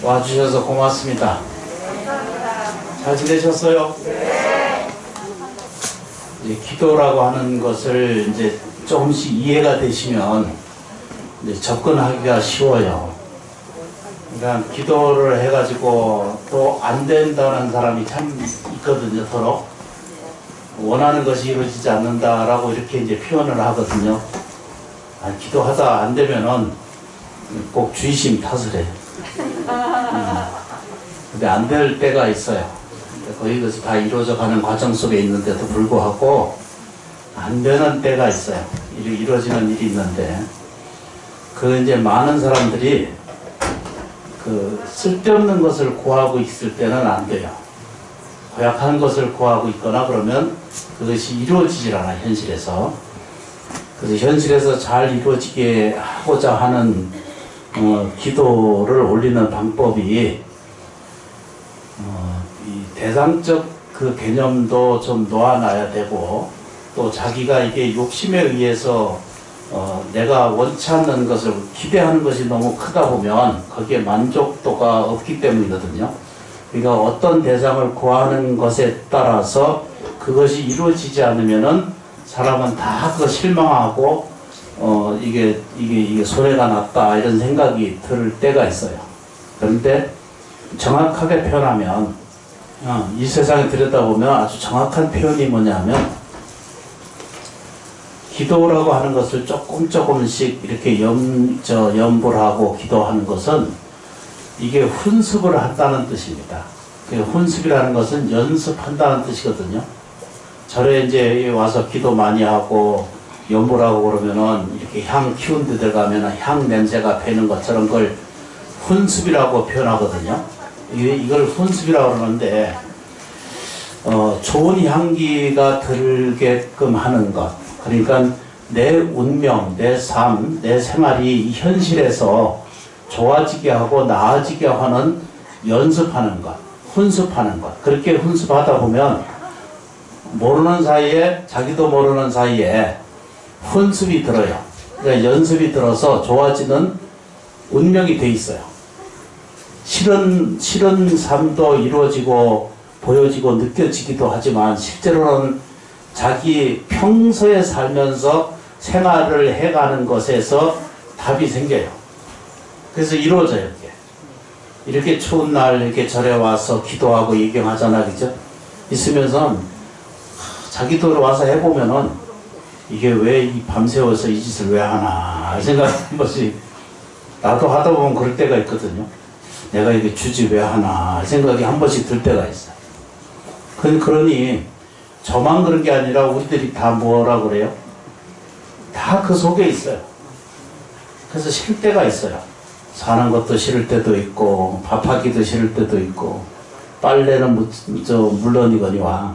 와주셔서 고맙습니다. 잘 지내셨어요? 이제 기도라고 하는 것을 이제 조금씩 이해가 되시면 이제 접근하기가 쉬워요. 그러니까 기도를 해가지고 또 안 된다는 사람이 참 있거든요, 서로. 원하는 것이 이루어지지 않는다라고 이렇게 이제 표현을 하거든요. 기도하다 안 되면은 꼭 주의심 탓을 해요. 근데 안 될 때가 있어요. 거의 그것이 다 이루어져 가는 과정 속에 있는데도 불구하고 안 되는 때가 있어요. 이루어지는 일이 있는데, 그 이제 많은 사람들이 그 쓸데없는 것을 구하고 있을 때는 안 돼요. 고약한 것을 구하고 있거나 그러면 그것이 이루어지질 않아요, 현실에서. 그래서 현실에서 잘 이루어지게 하고자 하는 기도를 올리는 방법이 이 대상적 그 개념도 좀 놓아놔야 되고, 또 자기가 이게 욕심에 의해서 내가 원치 않는 것을 기대하는 것이 너무 크다 보면 거기에 만족도가 없기 때문이거든요. 그러니까 어떤 대상을 구하는 것에 따라서 그것이 이루어지지 않으면은 사람은 다 그거 실망하고 이게 손해가 났다 이런 생각이 들 때가 있어요. 그런데 정확하게 표현하면 이 세상에 들여다보면 아주 정확한 표현이 뭐냐면, 기도라고 하는 것을 조금씩 이렇게 염불 하고 기도하는 것은 이게 훈습을 한다는 뜻입니다. 훈습이라는 것은 연습한다는 뜻이거든요. 절에 이제 와서 기도 많이 하고 염불하고 그러면은 이렇게 향 키운 데 들어가면 향 냄새가 배는 것처럼 그걸 훈습이라고 표현하거든요. 이걸 훈습이라고 그러는데, 좋은 향기가 들게끔 하는 것. 그러니까 내 운명, 내 삶, 내 생활이 이 현실에서 좋아지게 하고 나아지게 하는 연습하는 것, 훈습하는 것. 그렇게 훈습하다 보면 모르는 사이에, 자기도 모르는 사이에 훈습이 들어요. 그러니까 연습이 들어서 좋아지는 운명이 돼 있어요. 싫은 삶도 이루어지고 보여지고 느껴지기도 하지만 실제로는 자기 평소에 살면서 생활을 해가는 것에서 답이 생겨요. 그래서 이루어져요. 이렇게 추운 날 이렇게 절에 와서 기도하고 예경하잖아, 그죠? 있으면서 자기도 와서 해보면은 이게 왜 이 밤새워서 이 짓을 왜 하나 생각 한 번씩, 나도 하다 보면 그럴 때가 있거든요. 내가 이게 주지 왜 하나 생각이 한 번씩 들 때가 있어요. 그러니 저만 그런 게 아니라 우리들이 다 뭐라 그래요? 다 그 속에 있어요. 그래서 싫을 때가 있어요. 사는 것도 싫을 때도 있고, 밥하기도 싫을 때도 있고, 빨래는 물론이거니와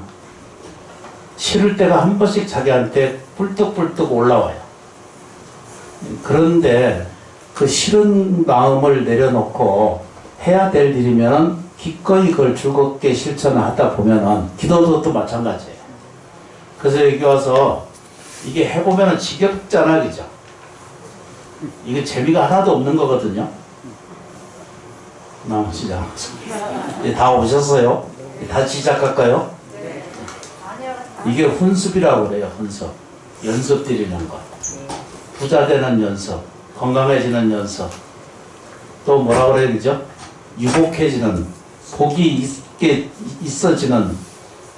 싫을 때가 한 번씩 자기한테 뿔떡뿔떡 올라와요. 그런데 그 싫은 마음을 내려놓고 해야 될 일이면 기꺼이 그걸 즐겁게 실천하다 보면은, 기도도 또 마찬가지예요. 그래서 여기 와서 이게 해보면은 지겹잖아, 그죠? 이게 재미가 하나도 없는 거거든요. 시작. 다 오셨어요? 다 시작할까요? 이게 훈습이라고 그래요, 훈습. 연습 드리는 것. 부자 되는 연습, 건강해지는 연습. 또 뭐라 그래야 되죠? 유복해지는, 복이 있어지는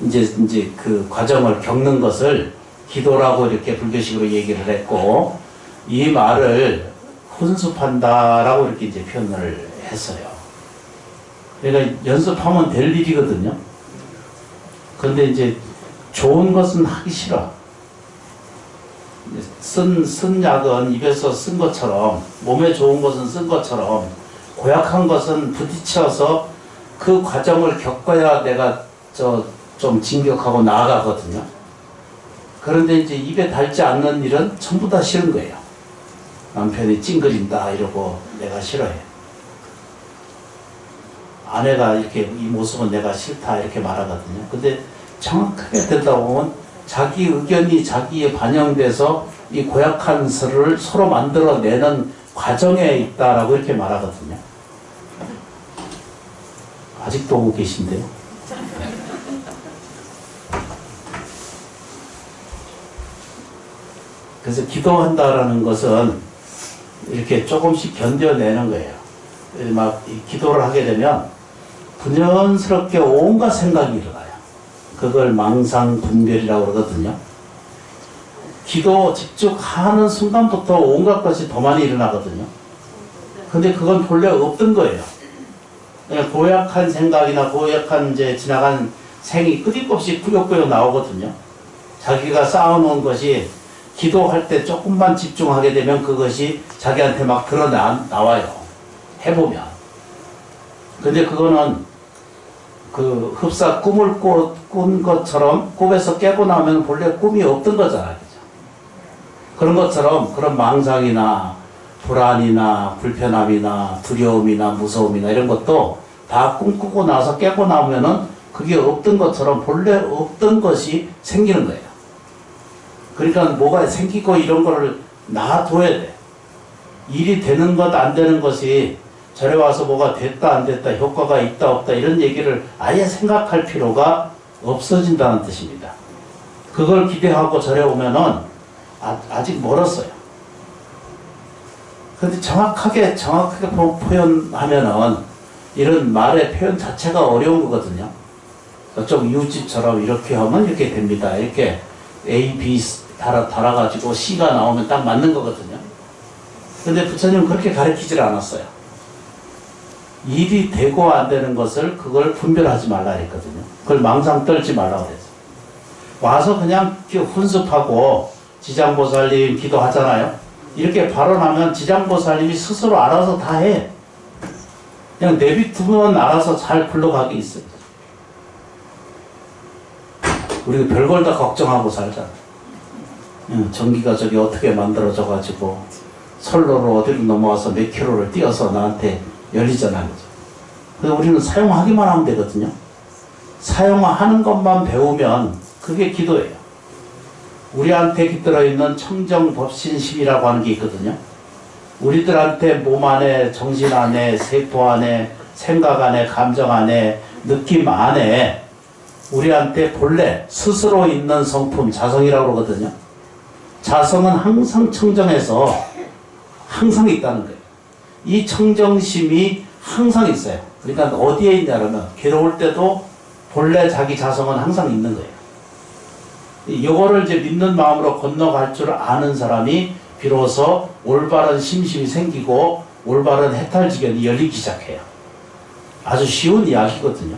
이제 그 과정을 겪는 것을 기도라고 이렇게 불교식으로 얘기를 했고, 이 말을 훈습한다라고 이렇게 이제 표현을 했어요. 그러니까 연습하면 될 일이거든요. 근데 이제 좋은 것은 하기 싫어. 쓴 약은 입에서 쓴 것처럼, 몸에 좋은 것은 쓴 것처럼, 고약한 것은 부딪혀서 그 과정을 겪어야 내가 좀 진격하고 나아가거든요. 그런데 이제 입에 닳지 않는 일은 전부 다 싫은 거예요. 남편이 찡그린다 이러고 내가 싫어해. 아내가 이렇게 이 모습은 내가 싫다 이렇게 말하거든요. 근데 정확하게 듣다 보면 자기 의견이 자기에 반영돼서 이 고약한 서로 만들어내는 과정에 있다라고 이렇게 말하거든요. 아직도 오고 계신데요. 그래서 기도한다라는 것은 이렇게 조금씩 견뎌내는 거예요. 막 기도를 하게 되면 분연스럽게 온갖 생각이 일어나요. 그걸 망상분별이라고 그러거든요. 기도 집중하는 순간부터 온갖 것이 더 많이 일어나거든요. 근데 그건 본래 없던 거예요. 그냥 고약한 생각이나 고약한 이제 지나간 생이 끊임없이 꾸역꾸역 나오거든요. 자기가 쌓아놓은 것이 기도할 때 조금만 집중하게 되면 그것이 자기한테 막 나와요. 해보면. 근데 그거는 그 흡사 꿈을 꾼 것처럼 꿈에서 깨고 나면 본래 꿈이 없던 거잖아요. 그죠? 그런 것처럼 그런 망상이나 불안이나 불편함이나 두려움이나 무서움이나 이런 것도 다 꿈꾸고 나서 깨고 나면은 그게 없던 것처럼 본래 없던 것이 생기는 거예요. 그러니까 뭐가 생기고 이런 거를 놔둬야 돼. 일이 되는 것 안 되는 것이 절에 와서 뭐가 됐다 안 됐다 효과가 있다 없다 이런 얘기를 아예 생각할 필요가 없어진다는 뜻입니다. 그걸 기대하고 절에 오면은 아직 멀었어요. 근데 정확하게 표현하면은 이런 말의 표현 자체가 어려운 거거든요. 좀 이웃집처럼 이렇게 하면 이렇게 됩니다. 이렇게 A, B 달아가지고 C가 나오면 딱 맞는 거거든요. 근데 부처님은 그렇게 가르치질 않았어요. 일이 되고 안 되는 것을 그걸 분별하지 말라 했거든요. 그걸 망상 떨지 말라고 그랬어요. 와서 그냥 훈습하고 지장보살님 기도하잖아요. 이렇게 발언하면 지장보살님이 스스로 알아서 다 해. 그냥 내비두면 알아서 잘 굴러가게 있어요. 우리가 별걸 다 걱정하고 살잖아. 전기가 저기 어떻게 만들어져 가지고 선로로 어디로 넘어와서 몇 킬로를 뛰어서 나한테 열리잖아요. 그래서 우리는 사용하기만 하면 되거든요. 사용하는 것만 배우면 그게 기도예요. 우리한테 깃들어 있는 청정법신심이라고 하는 게 있거든요. 우리들한테 몸 안에, 정신 안에, 세포 안에, 생각 안에, 감정 안에, 느낌 안에 우리한테 본래 스스로 있는 성품, 자성이라고 그러거든요. 자성은 항상 청정해서 항상 있다는 거예요. 이 청정심이 항상 있어요. 그러니까 어디에 있냐면 괴로울 때도 본래 자기 자성은 항상 있는 거예요. 이거를 이제 믿는 마음으로 건너갈 줄 아는 사람이 비로소 올바른 심심이 생기고 올바른 해탈지견이 열리기 시작해요. 아주 쉬운 이야기거든요.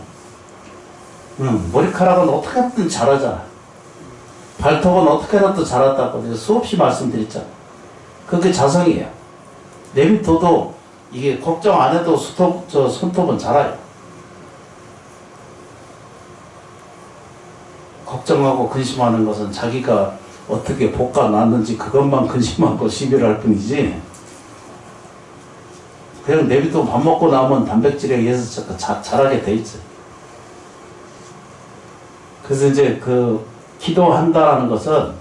머리카락은 어떻게 하든 자라잖아. 발톱은 어떻게 하든 자랐다고 수없이 말씀드렸잖아. 그게 자성이에요. 내비둬도 이게 걱정 안 해도 손톱은 자라요. 걱정하고 근심하는 것은 자기가 어떻게 볶아놨는지 그것만 근심하고 시비를 할 뿐이지, 그냥 내비둬 밥 먹고 나면 단백질에 의해서 자라게 돼 있어요. 그래서 이제 그 기도한다라는 것은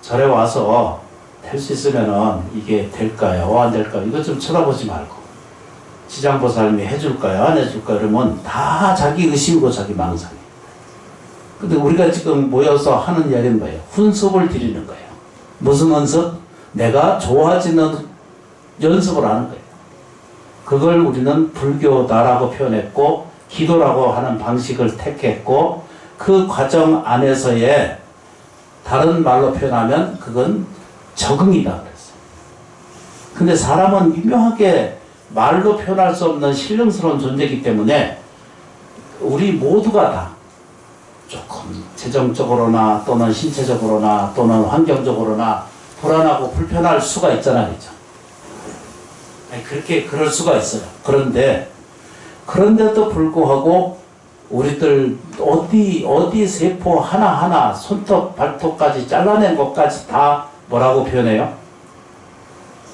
절에 와서 될 수 있으면은 이게 될까요? 안 될까요? 이거 좀 쳐다보지 말고 지장보살님이 해줄까요? 안 해줄까요? 그러면 다 자기 의심이고 자기 망상이에요. 근데 우리가 지금 모여서 하는 이야기는 뭐예요? 훈습을 드리는 거예요. 무슨 연습? 내가 좋아지는 연습을 하는 거예요. 그걸 우리는 불교다라고 표현했고 기도라고 하는 방식을 택했고 그 과정 안에서의 다른 말로 표현하면 그건 적응이다 그랬어요. 근데 사람은 미묘하게 말로 표현할 수 없는 신령스러운 존재이기 때문에 우리 모두가 다 조금 재정적으로나 또는 신체적으로나 또는 환경적으로나 불안하고 불편할 수가 있잖아요. 그렇죠? 그럴 수가 있어요. 그런데도 불구하고 우리들 어디 세포 하나하나 손톱 발톱까지 잘라낸 것까지 다 뭐라고 표현해요?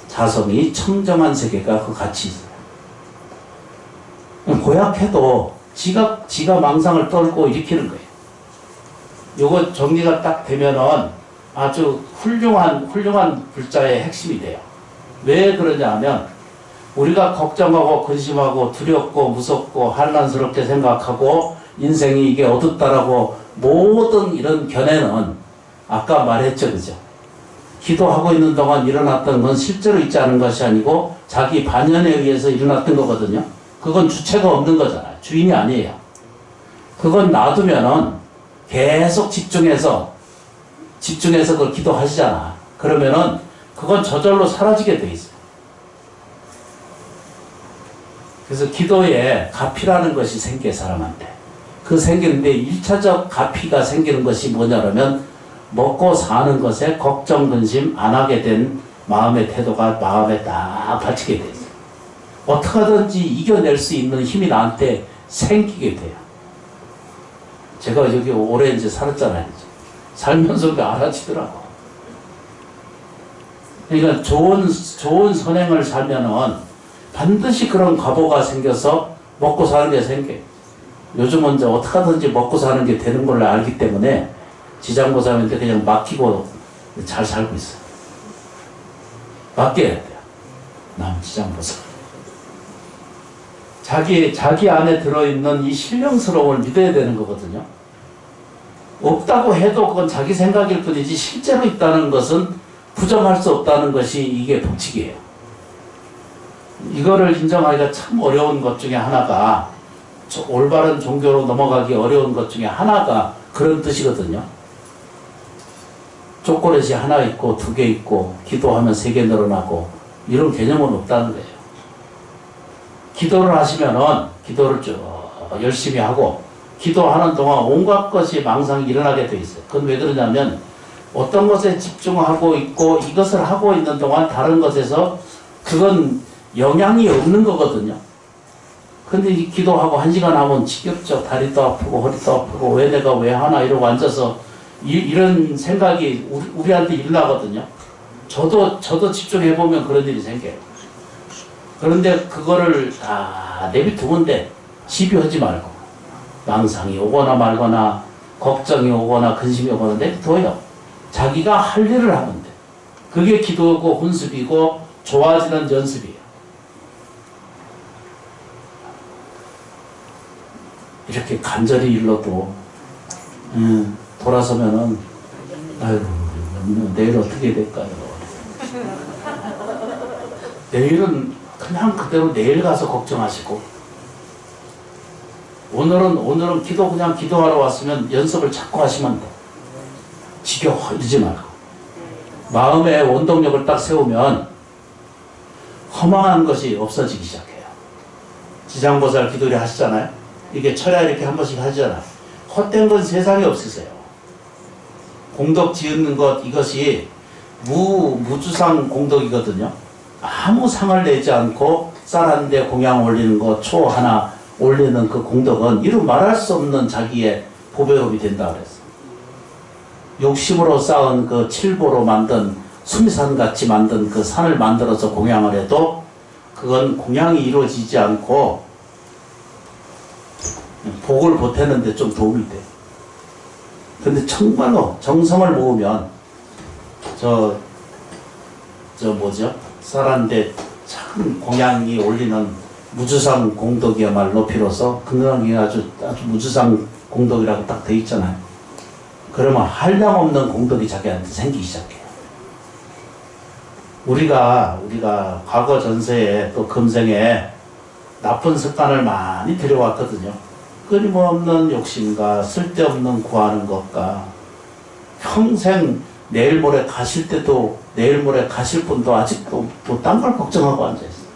자성이 청정한 세계가 그 같이 있어요. 고약해도 지가 망상을 떨고 일으키는 거예요. 요거 정리가 딱 되면은 아주 훌륭한 불자의 핵심이 돼요. 왜 그러냐 하면 우리가 걱정하고 근심하고 두렵고 무섭고 한란스럽게 생각하고 인생이 이게 어둡다라고 모든 이런 견해는 아까 말했죠, 그죠? 기도하고 있는 동안 일어났던 건 실제로 있지 않은 것이 아니고 자기 반연에 의해서 일어났던 거거든요. 그건 주체가 없는 거잖아요. 주인이 아니에요. 그건 놔두면은 계속 집중해서 그걸 기도하시잖아. 그러면은 그건 저절로 사라지게 돼 있어요. 그래서 기도에 가피라는 것이 생겨요, 사람한테. 그 생기는데 1차적 가피가 생기는 것이 뭐냐면 먹고 사는 것에 걱정, 근심 안 하게 된 마음의 태도가 마음에 딱 받치게 돼 있어요. 어떻게 하든지 이겨낼 수 있는 힘이 나한테 생기게 돼요. 제가 여기 오래 이제 살았잖아요. 살면서 그게 알아지더라고. 그러니까 좋은 선행을 살면은 반드시 그런 과보가 생겨서 먹고 사는 게 생겨요. 요즘은 이제 어떻게 하든지 먹고 사는 게 되는 걸 알기 때문에 지장보살한테 그냥 맡기고 잘 살고 있어요. 맡겨야 돼요. 남 지장보살. 자기 안에 들어있는 이 신령스러움을 믿어야 되는 거거든요. 없다고 해도 그건 자기 생각일 뿐이지 실제로 있다는 것은 부정할 수 없다는 것이 이게 법칙이에요. 이거를 인정하기가 참 어려운 것 중에 하나가 올바른 종교로 넘어가기 어려운 것 중에 하나가 그런 뜻이거든요. 초콜릿이 하나 있고 2개 있고 기도하면 3개 늘어나고 이런 개념은 없다는 거예요. 기도를 하시면은 기도를 쭉 열심히 하고 기도하는 동안 온갖 것이 망상이 일어나게 돼 있어요. 그건 왜 그러냐면 어떤 것에 집중하고 있고 이것을 하고 있는 동안 다른 것에서 그건 영향이 없는 거거든요. 근데 이 기도하고 1시간 하면 지겹죠. 다리도 아프고 허리도 아프고 왜 내가 왜 하나 이러고 앉아서 이런 생각이 우리한테 일어나거든요. 저도 집중해보면 그런 일이 생겨요. 그런데 그거를 다 내비두면 돼. 시비하지 말고. 망상이 오거나 말거나 걱정이 오거나 근심이 오거나 내비둬요. 자기가 할 일을 하면 돼. 그게 기도고 훈습이고 좋아지는 연습이에요. 이렇게 간절히 일러도 돌아서면은 아이고 내일 어떻게 될까요? 내일은 그냥 그대로 내일 가서 걱정하시고 오늘은 기도 그냥 기도하러 왔으면 연습을 자꾸 하시면 돼. 지겨워지지 말고 마음의 원동력을 딱 세우면 허망한 것이 없어지기 시작해요. 지장보살 기도를 하시잖아요. 이게 철야 이렇게 한 번씩 하잖아요. 헛된 건 세상에 없으세요. 공덕 지은 것 이것이 무주상 공덕이거든요. 아무 상을 내지 않고 쌀 한 대 공양 올리는 것, 초 하나 올리는 그 공덕은 이루 말할 수 없는 자기의 보배롭이 된다 그랬어. 욕심으로 쌓은 그 칠보로 만든 수미산같이 만든 그 산을 만들어서 공양을 해도 그건 공양이 이루어지지 않고 복을 보태는데 좀 도움이 돼. 근데 정말로 정성을 모으면 쌀 한 대 참 공양이 올리는 무주상 공덕이야말로 비로소 건강이 아주 무주상 공덕이라고 딱 돼 있잖아요. 그러면 한량없는 공덕이 자기한테 생기기 시작해요. 우리가 과거 전세에 또 금생에 나쁜 습관을 많이 들여왔거든요. 끊임없는 욕심과 쓸데없는 구하는 것과 평생 내일 모레 가실 때도 내일 모레 가실 분도 아직도 또 딴 걸 걱정하고 앉아있어요.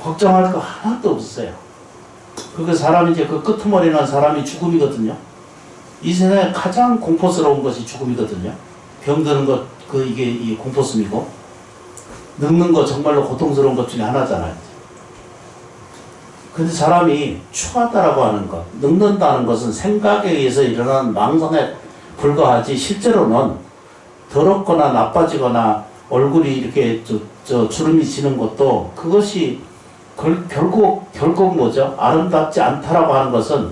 걱정할 거 하나도 없어요. 그게 사람이 이제 그 끄트머리는 사람이 죽음이거든요. 이 세상에 가장 공포스러운 것이 죽음이거든요. 병드는 것, 이게 이 공포스미고, 늙는 거 정말로 고통스러운 것 중에 하나잖아요. 근데 사람이 추하다라고 하는 것, 늙는다는 것은 생각에 의해서 일어나는 망상에 불과하지, 실제로는 더럽거나 나빠지거나 얼굴이 이렇게 주름이 지는 것도 그것이 결국 뭐죠? 아름답지 않다라고 하는 것은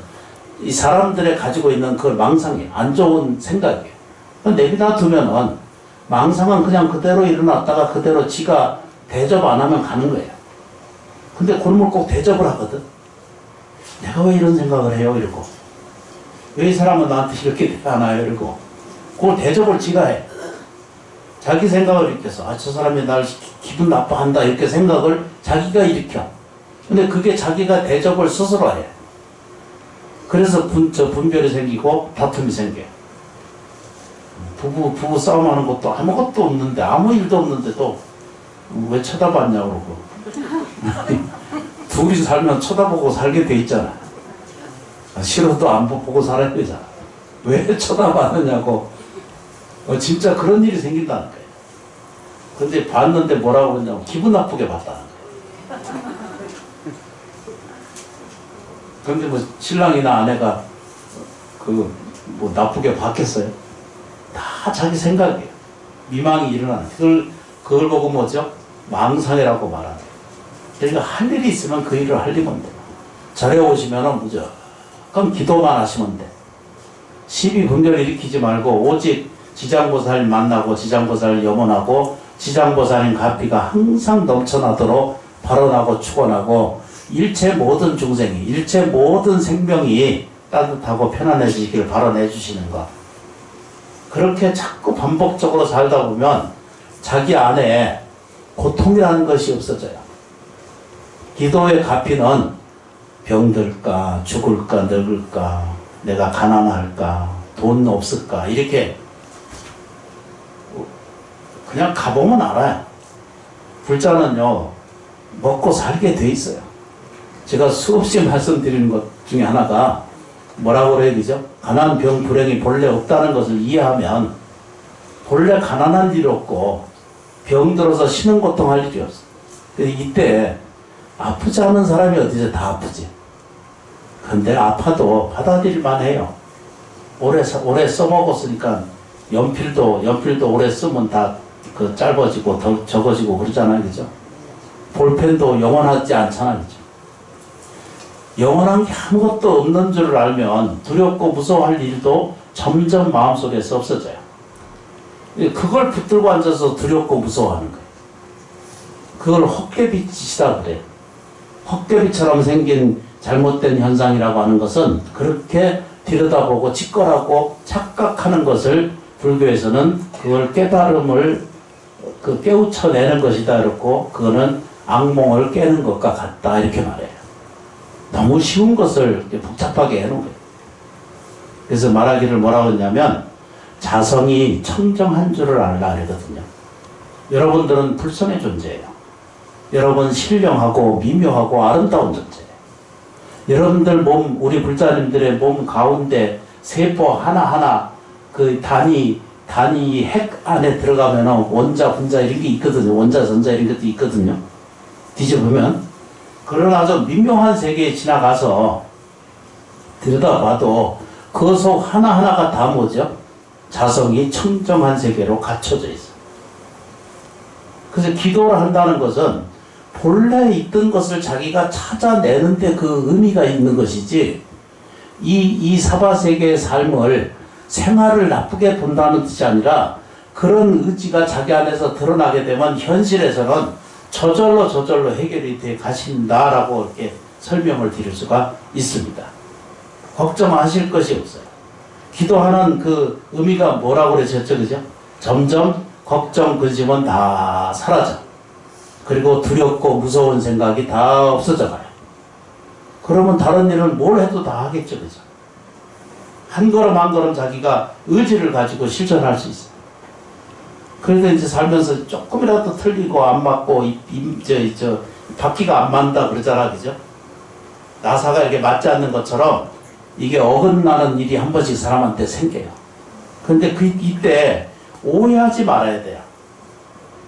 이 사람들의 가지고 있는 그 망상이 안 좋은 생각이에요. 내비놔 두면은 망상은 그냥 그대로 일어났다가 그대로 지가 대접 안 하면 가는 거예요. 근데 그놈을 꼭 대접을 하거든. 내가 왜 이런 생각을 해요? 이러고. 왜 이 사람은 나한테 이렇게 대하나요? 이러고. 그걸 대접을 지가 해. 자기 생각을 일으켜서, 아, 저 사람이 날 기분 나빠한다. 이렇게 생각을 자기가 일으켜. 근데 그게 자기가 대접을 스스로 해. 그래서 분별이 생기고 다툼이 생겨요. 부부 싸움하는 것도 아무것도 없는데, 아무 일도 없는데도 왜 쳐다봤냐고 그러고. 둘이 살면 쳐다보고 살게 돼 있잖아. 싫어도 안 보고 살아야 되잖아. 왜 쳐다봤느냐고. 진짜 그런 일이 생긴다는 거예요. 근데 봤는데 뭐라고 그러냐고. 기분 나쁘게 봤다는 거예요. 근데 뭐 신랑이나 아내가 뭐 나쁘게 봤겠어요? 다 자기 생각이에요. 미망이 일어나는. 그걸 보고 뭐죠? 망상이라고 말하는 거예요. 그러니까 할 일이 있으면 그 일을 하려면 돼요. 절에 오시면은 무조건 기도만 하시면 돼. 시비 분별 일으키지 말고 오직 지장보살 만나고 지장보살 염원하고 지장보살인 가피가 항상 넘쳐나도록 발언하고 축원하고 일체 모든 중생이 일체 모든 생명이 따뜻하고 편안해지기를 발언해 주시는 것. 그렇게 자꾸 반복적으로 살다 보면 자기 안에 고통이라는 것이 없어져요. 기도의 가피는 병들까 죽을까 늙을까 내가 가난할까 돈 없을까 이렇게 그냥 가보면 알아요. 불자는요 먹고 살게 돼 있어요. 제가 수없이 말씀드리는 것 중에 하나가 뭐라고 그래야 되죠? 가난 병 불행이 본래 없다는 것을 이해하면 본래 가난한 일이 없고 병들어서 쉬는 고통할 일이 없어. 근데 이때 아프지 않은 사람이 어디서 다 아프지. 근데 아파도 받아들일만 해요. 오래 써먹었으니까 연필도 오래 쓰면 다 짧아지고 더 적어지고 그러잖아요. 그죠? 볼펜도 영원하지 않잖아요. 그죠? 영원한 게 아무것도 없는 줄을 알면 두렵고 무서워할 일도 점점 마음속에서 없어져요. 그걸 붙들고 앉아서 두렵고 무서워하는 거예요. 그걸 헛개비치시다 그래요. 헛개비처럼 생긴 잘못된 현상이라고 하는 것은 그렇게 들여다보고 직거라고 착각하는 것을 불교에서는 그걸 깨달음을 깨우쳐내는 것이다 이렇고 그거는 악몽을 깨는 것과 같다 이렇게 말해요. 너무 쉬운 것을 복잡하게 해놓은 거예요. 그래서 말하기를 뭐라고 했냐면 자성이 청정한 줄을 알라 그러거든요. 여러분들은 불선의 존재예요. 여러분 신령하고 미묘하고 아름다운 존재예요. 여러분들 몸, 우리 불자님들의 몸 가운데 세포 하나하나 그 단위 핵 안에 들어가면 원자, 분자 이런 게 있거든요. 원자, 전자 이런 것도 있거든요. 뒤져보면. 그런 아주 미묘한 세계에 지나가서 들여다봐도 그 속 하나하나가 다 뭐죠? 자성이 청정한 세계로 갖춰져 있어요. 그래서 기도를 한다는 것은 본래 있던 것을 자기가 찾아내는데 그 의미가 있는 것이지 이 사바세계의 삶을 생활을 나쁘게 본다는 뜻이 아니라 그런 의지가 자기 안에서 드러나게 되면 현실에서는 저절로 해결이 돼 가신다라고 이렇게 설명을 드릴 수가 있습니다. 걱정하실 것이 없어요. 기도하는 그 의미가 뭐라고 그러셨죠? 그죠? 점점 걱정, 근심은 다 사라져. 그리고 두렵고 무서운 생각이 다 없어져 가요. 그러면 다른 일은 뭘 해도 다 하겠죠. 그죠? 한 걸음 한 걸음 자기가 의지를 가지고 실천할 수 있어요. 그래도 이제 살면서 조금이라도 틀리고 안 맞고 바퀴가 안 맞는다 그러잖아. 그죠? 나사가 이렇게 맞지 않는 것처럼 이게 어긋나는 일이 한 번씩 사람한테 생겨요. 근데 이때 오해하지 말아야 돼요.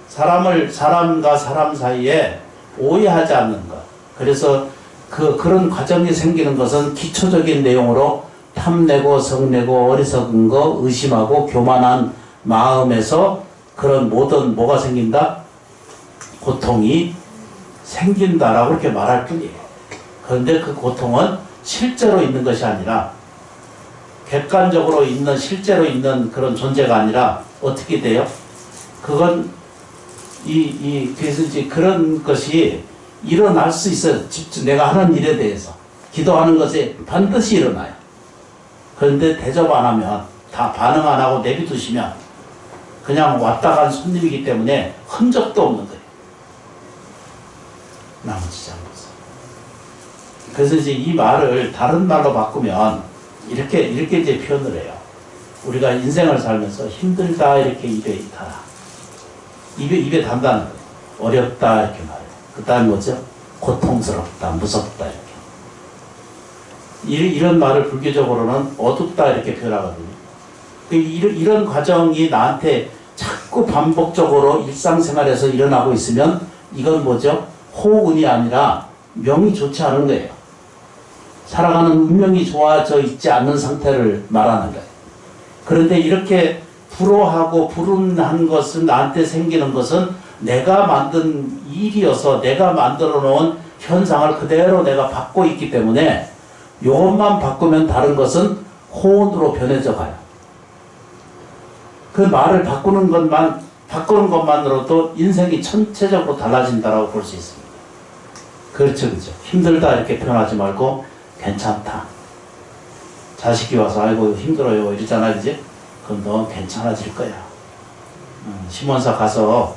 사람과 사람 사이에 오해하지 않는 것. 그래서 그런 과정이 생기는 것은 기초적인 내용으로 탐내고 성내고 어리석은 거 의심하고 교만한 마음에서 그런 모든 뭐가 생긴다? 고통이 생긴다라고 이렇게 말할 뿐이에요. 그런데 그 고통은 실제로 있는 것이 아니라 객관적으로 있는 실제로 있는 그런 존재가 아니라 어떻게 돼요? 그건 그래서 이제 그런 것이 일어날 수 있어요. 직접 내가 하는 일에 대해서. 기도하는 것이 반드시 일어나요. 그런데 대접 안 하면, 다 반응 안 하고 내비두시면 그냥 왔다 간 손님이기 때문에 흔적도 없는 거예요. 나머지 잘못은. 그래서 이제 이 말을 다른 말로 바꾸면 이렇게 이제 표현을 해요. 우리가 인생을 살면서 힘들다 이렇게 입에 달아. 입에 단다는 거예요. 어렵다 이렇게 말해요. 그 다음에 뭐죠? 고통스럽다, 무섭다 이렇게. 이런 말을 불교적으로는 어둡다 이렇게 표현하거든요. 이런 과정이 나한테 자꾸 반복적으로 일상생활에서 일어나고 있으면 이건 뭐죠? 호운이 아니라 명이 좋지 않은 거예요. 살아가는 운명이 좋아져 있지 않는 상태를 말하는 거예요. 그런데 이렇게 불호하고 불운한 것은 나한테 생기는 것은 내가 만든 일이어서 내가 만들어 놓은 현상을 그대로 내가 받고 있기 때문에 이것만 바꾸면 다른 것은 호운으로 변해져 가요. 그 말을 바꾸는 것만으로도 인생이 전체적으로 달라진다라고 볼 수 있습니다. 그렇죠, 그렇죠. 힘들다 이렇게 표현하지 말고 괜찮다. 자식이 와서 아이고 힘들어요 이러잖아, 그지? 그럼 너 괜찮아질 거야. 심원사 가서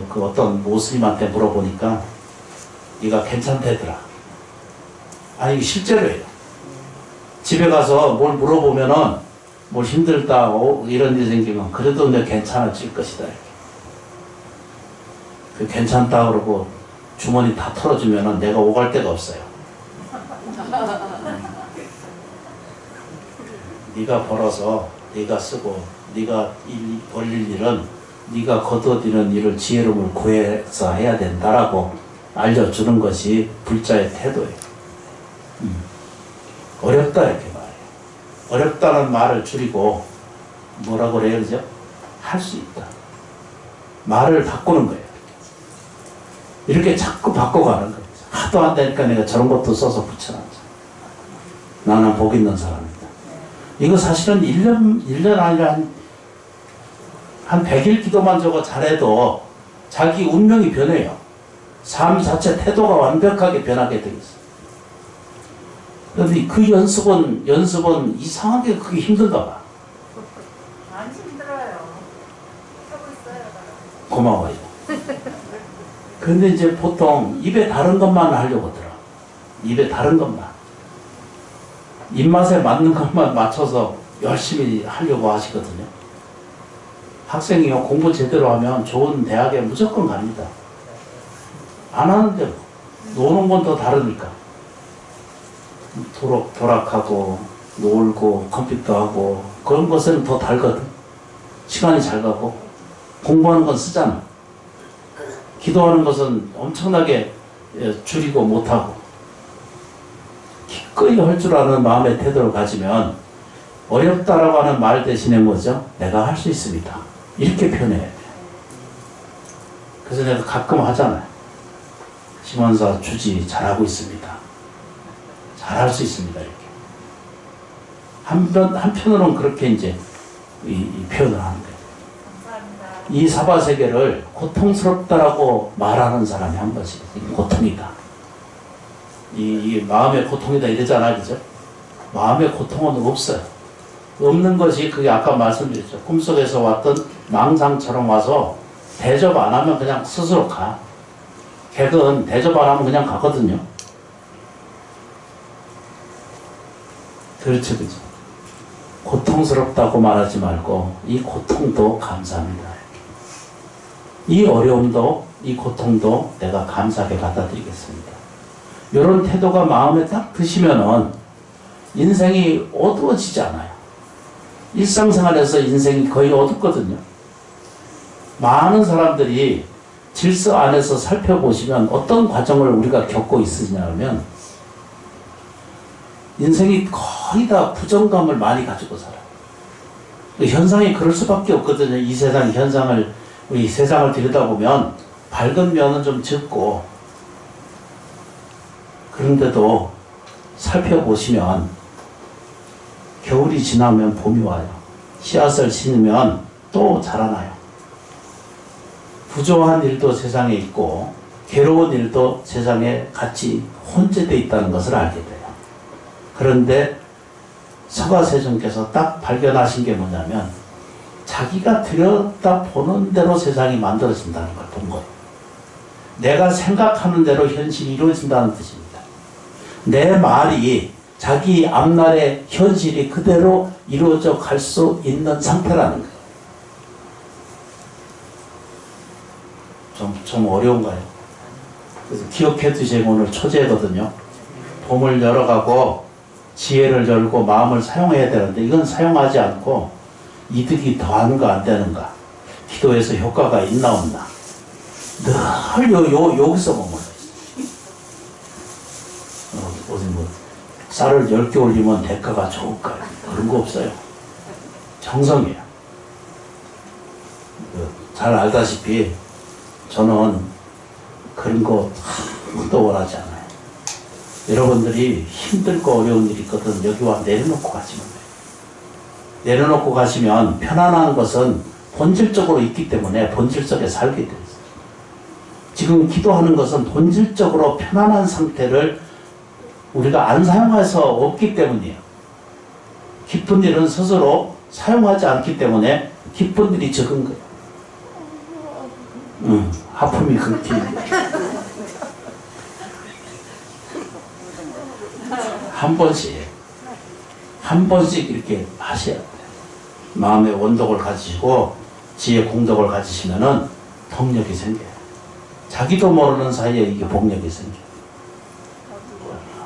그 어떤 모스님한테 물어보니까 네가 괜찮대더라. 아니 실제로예요. 집에 가서 뭘 물어보면은 뭘 힘들다 이런 일이 생기면 그래도 너 괜찮아질 것이다 이렇게. 그 괜찮다 그러고 주머니 다 털어주면은 내가 오갈 데가 없어요. 네가 벌어서 네가 쓰고 네가 벌릴 일은 네가 거둬들이는 일을 지혜로움을 구해서 해야 된다라고 알려주는 것이 불자의 태도예요. 어렵다 이렇게 말해요. 어렵다는 말을 줄이고 뭐라고 그래요, 그죠? 할 수 있다. 말을 바꾸는 거예요. 이렇게 자꾸 바꿔가는 거예요. 하도 안 되니까 내가 저런 것도 써서 붙여놨죠. 나는 복 있는 사람이다. 이거 사실은 1년 아니라 한 100일 기도만 저거 잘해도 자기 운명이 변해요. 삶 자체 태도가 완벽하게 변하게 되어 있어요. 그런데 그 연습은 이상하게 그게 힘든가 봐. 안 힘들어요. 하고 있어요. 고마워요. 근데 이제 보통 입에 다른 것만 하려고 들어. 입에 다른 것만. 입맛에 맞는 것만 맞춰서 열심히 하려고 하시거든요. 학생이요, 공부 제대로 하면 좋은 대학에 무조건 갑니다. 안 하는데 뭐. 노는 건 더 다르니까. 도락하고 놀고 컴퓨터하고 그런 것은 더 달거든. 시간이 잘 가고. 공부하는 건 쓰잖아. 기도하는 것은 엄청나게 줄이고 못하고. 기꺼이 할 줄 아는 마음의 태도를 가지면 어렵다라고 하는 말 대신에 뭐죠? 내가 할 수 있습니다. 이렇게 표현해야 돼요. 그래서 내가 가끔 하잖아요. 심원사 주지 잘하고 있습니다. 잘할 수 있습니다. 이렇게. 한편으로는 그렇게 이제 이 표현을 하는 거예요. 감사합니다. 이 사바세계를 고통스럽다라고 말하는 사람이 한 번씩 고통이다. 이 마음의 고통이다 이러잖아, 그죠? 마음의 고통은 없어요. 없는 것이 그게 아까 말씀드렸죠. 꿈속에서 왔던 망상처럼 와서 대접 안 하면 그냥 스스로 가. 객은 대접 안 하면 그냥 가거든요. 그렇죠, 그죠? 고통스럽다고 말하지 말고 이 고통도 감사합니다. 이 어려움도 이 고통도 내가 감사하게 받아들이겠습니다. 이런 태도가 마음에 딱 드시면은 인생이 어두워지지 않아요. 일상생활에서 인생이 거의 어둡거든요. 많은 사람들이 질서 안에서 살펴보시면 어떤 과정을 우리가 겪고 있으냐면 인생이 거의 다 부정감을 많이 가지고 살아요. 현상이 그럴 수밖에 없거든요. 이 세상 현상을, 우리 세상을 들여다보면 밝은 면은 좀 적고, 그런데도 살펴보시면 겨울이 지나면 봄이 와요. 씨앗을 심으면 또 자라나요. 부조한 일도 세상에 있고 괴로운 일도 세상에 같이 혼재되어 있다는 것을 알게 돼요. 그런데 서가세존께서 딱 발견하신 게 뭐냐면 자기가 들여다보는 대로 세상이 만들어진다는 걸 본 거예요. 내가 생각하는 대로 현실이 이루어진다는 뜻입니다. 내 말이 자기 앞날의 현실이 그대로 이루어져 갈 수 있는 상태라는 거예요. 좀 어려운가요? 그래서 기억해 두시고 오늘 초제거든요. 봄을 열어가고 지혜를 열고 마음을 사용해야 되는데 이건 사용하지 않고 이득이 더하는가 안 되는가, 기도에서 효과가 있나 없나, 늘 여기서 머물러 있어요. 어디 뭐 쌀을 10개 올리면 대가가 좋을까요? 그런 거 없어요. 정성이에요. 잘 알다시피 저는 그런 거 아무도 원하지 않아요. 여러분들이 힘들고 어려운 일이 있거든 여기 와 내려놓고 가시면 돼요. 내려놓고 가시면 편안한 것은 본질적으로 있기 때문에 본질 속에 살게 돼요. 지금 기도하는 것은 본질적으로 편안한 상태를 우리가 안 사용해서 없기 때문이에요. 기쁜 일은 스스로 사용하지 않기 때문에 기쁜 일이 적은 거예요. 하품이 그렇게 한 번씩 이렇게 하셔야 돼요. 마음의 원독을 가지시고 지혜 공덕을 가지시면은 동력이 생겨요. 자기도 모르는 사이에 이게 복력이 생겨요.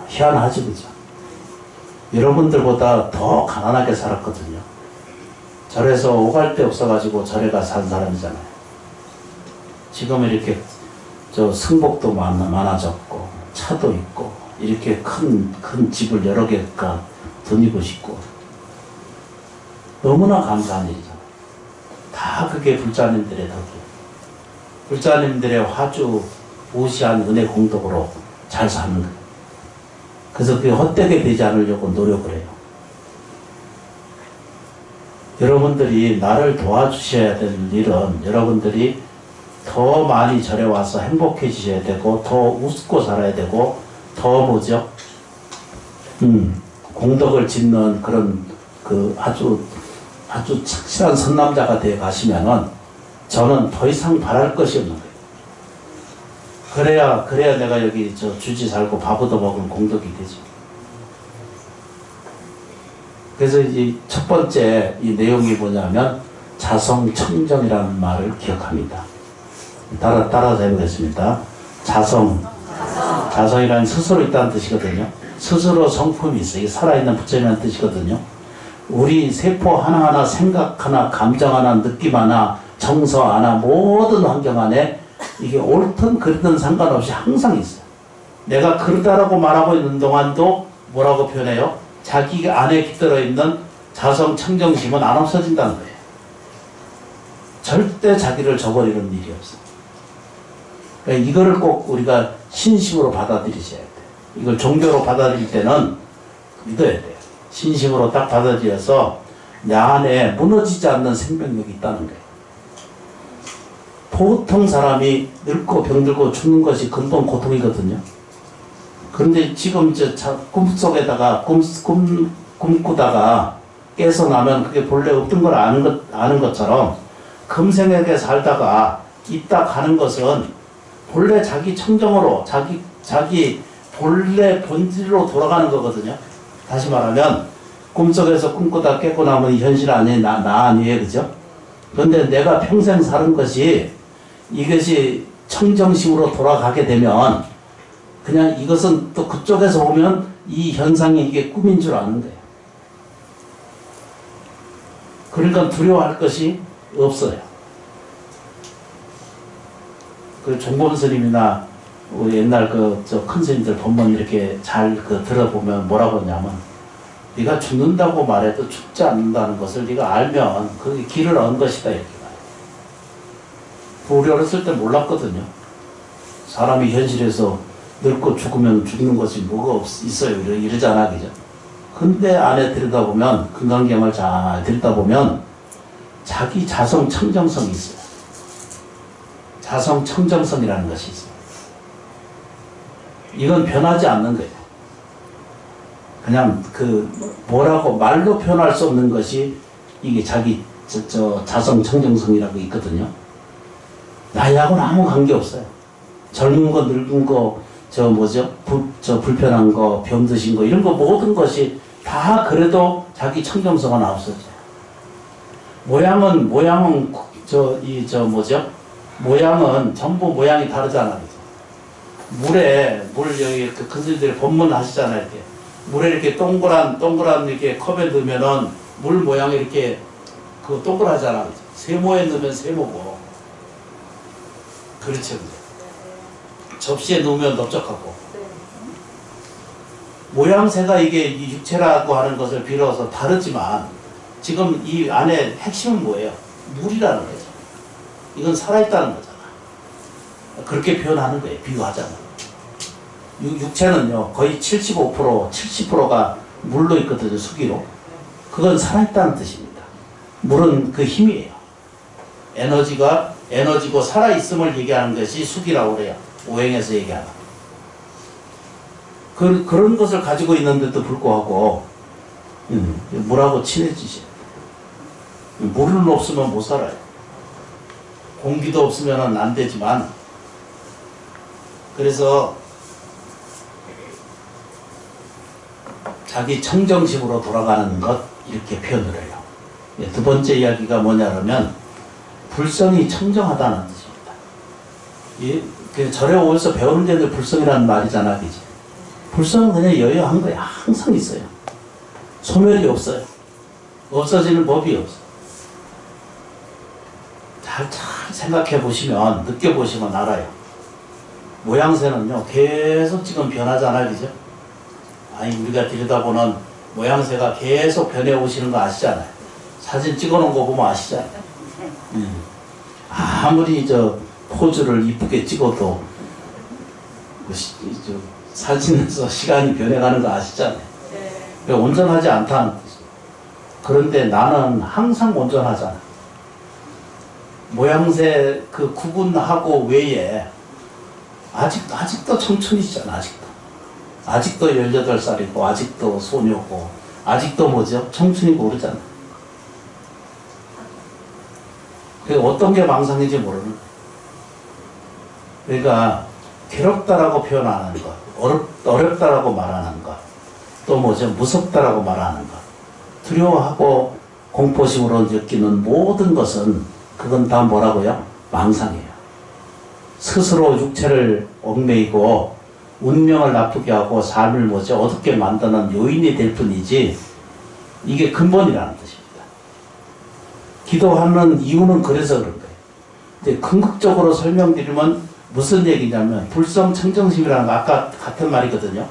희한하지, 그죠? 여러분들보다 더 가난하게 살았거든요. 절에서 오갈 데 없어가지고 절에 가서 산 사람이잖아요. 지금 이렇게 승복도 많아졌고 차도 있고 이렇게 큰 집을 여러 개가 드니고 싶고 너무나 감사한 일이잖아요. 다 그게 불자님들의 덕이에요. 불자님들의 화주 무시한 은혜 공덕으로 잘 사는 거예요. 그래서 그게 헛되게 되지 않으려고 노력을 해요. 여러분들이 나를 도와주셔야 될 일은 여러분들이 더 많이 절에 와서 행복해지셔야 되고 더 웃고 살아야 되고 더 뭐죠? 공덕을 짓는 그런 아주 착실한 선남자가 되어 가시면은 저는 더 이상 바랄 것이 없는 거예요. 그래야 내가 여기 주지 살고 밥 얻어 먹은 공덕이 되죠. 그래서 이 첫 번째 이 내용이 뭐냐면 자성청정이라는 말을 기억합니다. 따라서 해보겠습니다. 자성이라는 스스로 있다는 뜻이거든요. 스스로 성품이 있어요. 이게 살아있는 부처님이라는 뜻이거든요. 우리 세포 하나하나, 생각 하나, 감정 하나, 느낌 하나, 정서 하나, 모든 환경 안에 이게 옳든 그르든 상관없이 항상 있어요. 내가 그러다라고 말하고 있는 동안도 뭐라고 표현해요? 자기 안에 깃들어 있는 자성 청정심은 안 없어진다는 거예요. 절대 자기를 저버리는 일이 없어요. 그러니까 이거를 꼭 우리가 신심으로 받아들이셔야 돼요. 이걸 종교로 받아들일 때는 믿어야 돼요. 신심으로 딱 받아들여서 내 안에 무너지지 않는 생명력이 있다는 거예요. 보통 사람이 늙고 병들고 죽는 것이 근본 고통이거든요. 그런데 지금 꿈속에다가 꿈꾸다가 깨서 나면 그게 본래 없던 걸 아는 것처럼 금생에게 살다가 있다 가는 것은 본래 자기 청정으로 자기 본래 본질로 돌아가는 거거든요. 다시 말하면 꿈속에서 꿈꾸다 깨고 나면 현실 아니에요. 나 아니에요. 그죠? 그런데 내가 평생 사는 것이 이것이 청정심으로 돌아가게 되면 그냥 이것은 또 그쪽에서 오면 이 현상이 이게 꿈인 줄 아는 거예요. 그러니까 두려워할 것이 없어요. 그 종범 스님이나 우리 옛날 큰 스님들 본문 이렇게 잘 들어보면 뭐라고 하냐면 네가 죽는다고 말해도 죽지 않는다는 것을 네가 알면 그게 길을 얻은 것이다 이렇게 말해요. 우리 어렸을 때 몰랐거든요. 사람이 현실에서 늙고 죽으면 죽는 것이 뭐가 있어요 이러잖아, 그죠? 근데 안에 들여다보면 금강경을 잘 들여다보면 자기 자성 청정성이 있어요. 자성 청정성이라는 것이 있어요. 이건 변하지 않는 거예요. 그냥 뭐라고 말로 표현할 수 없는 것이 이게 자기 자성 청정성이라고 있거든요. 나이하고는 아무 관계 없어요. 젊은 거, 늙은 거, 불편한 거, 병드신 거, 이런 거 모든 것이 다 그래도 자기 청정성은 없어져요. 모양은 전부 모양이 다르잖아요. 물 여기 큰스님들이 법문 하시잖아요. 이렇게. 물에 이렇게 동그란 이렇게 컵에 넣으면은 물 모양이 이렇게 동그라잖아요. 세모에 넣으면 세모고. 그렇죠. 접시에 넣으면 넓적하고. 모양새가 이게 육체라고 하는 것을 빌어서 다르지만 지금 이 안에 핵심은 뭐예요? 물이라는 거죠. 이건 살아있다는 거잖아. 그렇게 표현하는 거예요. 비유하자면. 육체는요, 거의 70%가 물로 있거든요. 수기로. 그건 살아있다는 뜻입니다. 물은 그 힘이에요. 에너지고 살아있음을 얘기하는 것이 수기라고 그래요. 오행에서 얘기하는. 그런 것을 가지고 있는데도 불구하고, 물하고 친해지셔야 돼요. 물은 없으면 못 살아요. 공기도 없으면 안 되지만, 그래서 자기 청정심으로 돌아가는 것, 이렇게 표현을 해요. 두 번째 이야기가 뭐냐면 불성이 청정하다는 뜻입니다. 절에 오면서 배우는 게 불성이라는 말이잖아, 그지? 불성은 그냥 여여한 거야. 항상 있어요. 소멸이 없어요. 없어지는 법이 없어. 잘 생각해 보시면, 느껴보시면 알아요. 모양새는요, 계속 지금 변하잖아요, 그죠? 아니, 우리가 들여다보는 모양새가 계속 변해 오시는 거 아시잖아요. 사진 찍어 놓은 거 보면 아시잖아요. 아무리 포즈를 이쁘게 찍어도 사진에서 시간이 변해가는 거 아시잖아요. 온전하지 않다는 뜻이에요. 그런데 나는 항상 온전하잖아. 모양새 구분하고 외에 아직도 청춘이시잖아. 아직도 18살이고 아직도 소녀고 아직도 청춘이고 그러잖아. 어떤 게 망상인지 모르는 거예요. 그러니까 괴롭다라고 표현하는 것, 어렵다라고 말하는 것, 또 무섭다라고 말하는 것, 두려워하고 공포심으로 느끼는 모든 것은 그건 다 뭐라고요? 망상이에요. 스스로 육체를 얽매이고 운명을 나쁘게 하고 삶을 어둡게 만드는 요인이 될 뿐이지 이게 근본이라는 뜻입니다. 기도하는 이유는 그래서 그런 거예요. 이제 궁극적으로 설명드리면 무슨 얘기냐면 불성 청정심이라는 거 아까 같은 말이거든요.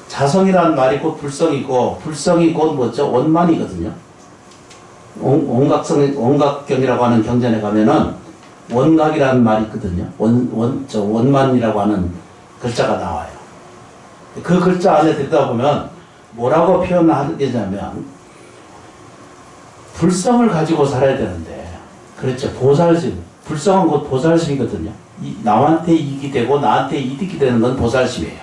자성이라는 말이 곧 불성이고 불성이 곧 원만이거든요. 원각경이라고 하는 경전에 가면은 원각이라는 말이 있거든요. 원만이라고 하는 글자가 나와요. 그 글자 안에 들여다보면 뭐라고 표현하냐면 불성을 가지고 살아야 되는데, 그렇죠. 보살심. 불성은 곧 보살심이거든요. 남한테 이익이 되고 나한테 이득이 되는 건 보살심이에요.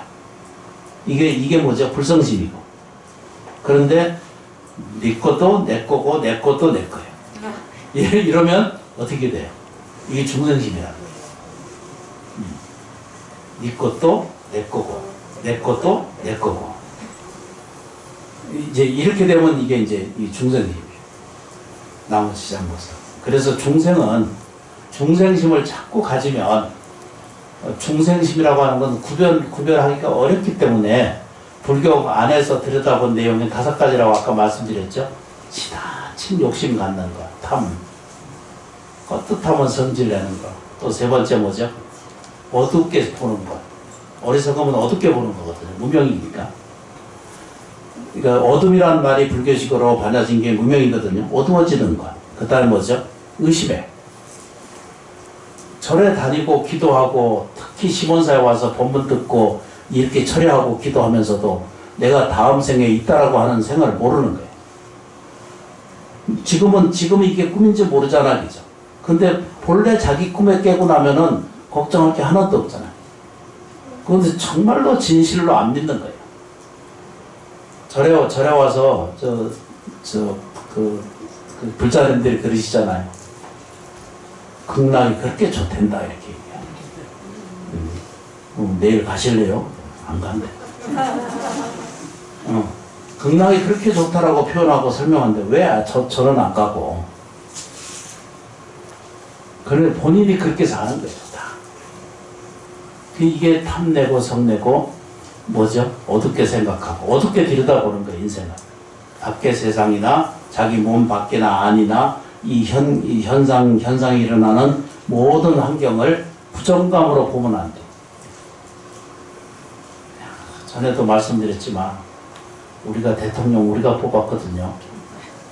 이게 불성심이고. 그런데 네 것도 내 거고 내 것도 내 거예요. 이러면 어떻게 돼요? 이게 중생심이라는 거예요. 네 것도 내 거고 내 것도 내 거고. 이제 이렇게 되면 이게 이제 이 중생심이에요. 나머지 잘못은. 그래서 중생은 중생심을 자꾸 가지면 중생심이라고 하는 건 구별하기가 어렵기 때문에 불교 안에서 들여다본 내용은 5가지라고 아까 말씀드렸죠. 지나친 욕심 갖는 것, 탐, 떳떳하면 성질내는 것, 또 세 번째 어둡게 보는 것. 어리석으면 어둡게 보는 거거든요. 무명이니까. 그러니까 어둠이라는 말이 불교식으로 반야진 게 무명이거든요. 어두워지는 것. 그 다음에 의심해. 절에 다니고 기도하고 특히 시몬사에 와서 법문 듣고 이렇게 철회하고 기도하면서도 내가 다음 생에 있다라고 하는 생각을 모르는 거예요. 지금 이게 꿈인지 모르잖아, 그죠? 근데 본래 자기 꿈에 깨고 나면은 걱정할 게 하나도 없잖아요. 그런데 정말로 진실로 안 믿는 거예요. 절에 와서 그 불자님들이 그러시잖아요. 극락이 그렇게 좋댄다 이렇게 얘기하는 내일 가실래요? 안 간대. 극락이 그렇게 좋다라고 표현하고 설명하는데 왜 저는 안 가고. 그런데 본인이 그렇게 사는 거예요. 다. 이게 탐내고 성내고 뭐죠? 어둡게 생각하고 어둡게 들여다보는 거예요. 인생을. 밖의 세상이나 자기 몸 밖이나 안이나 이 현상이 일어나는 모든 환경을 부정감으로 보면 안 돼. 전에도 말씀드렸지만 우리가 대통령 우리가 뽑았거든요.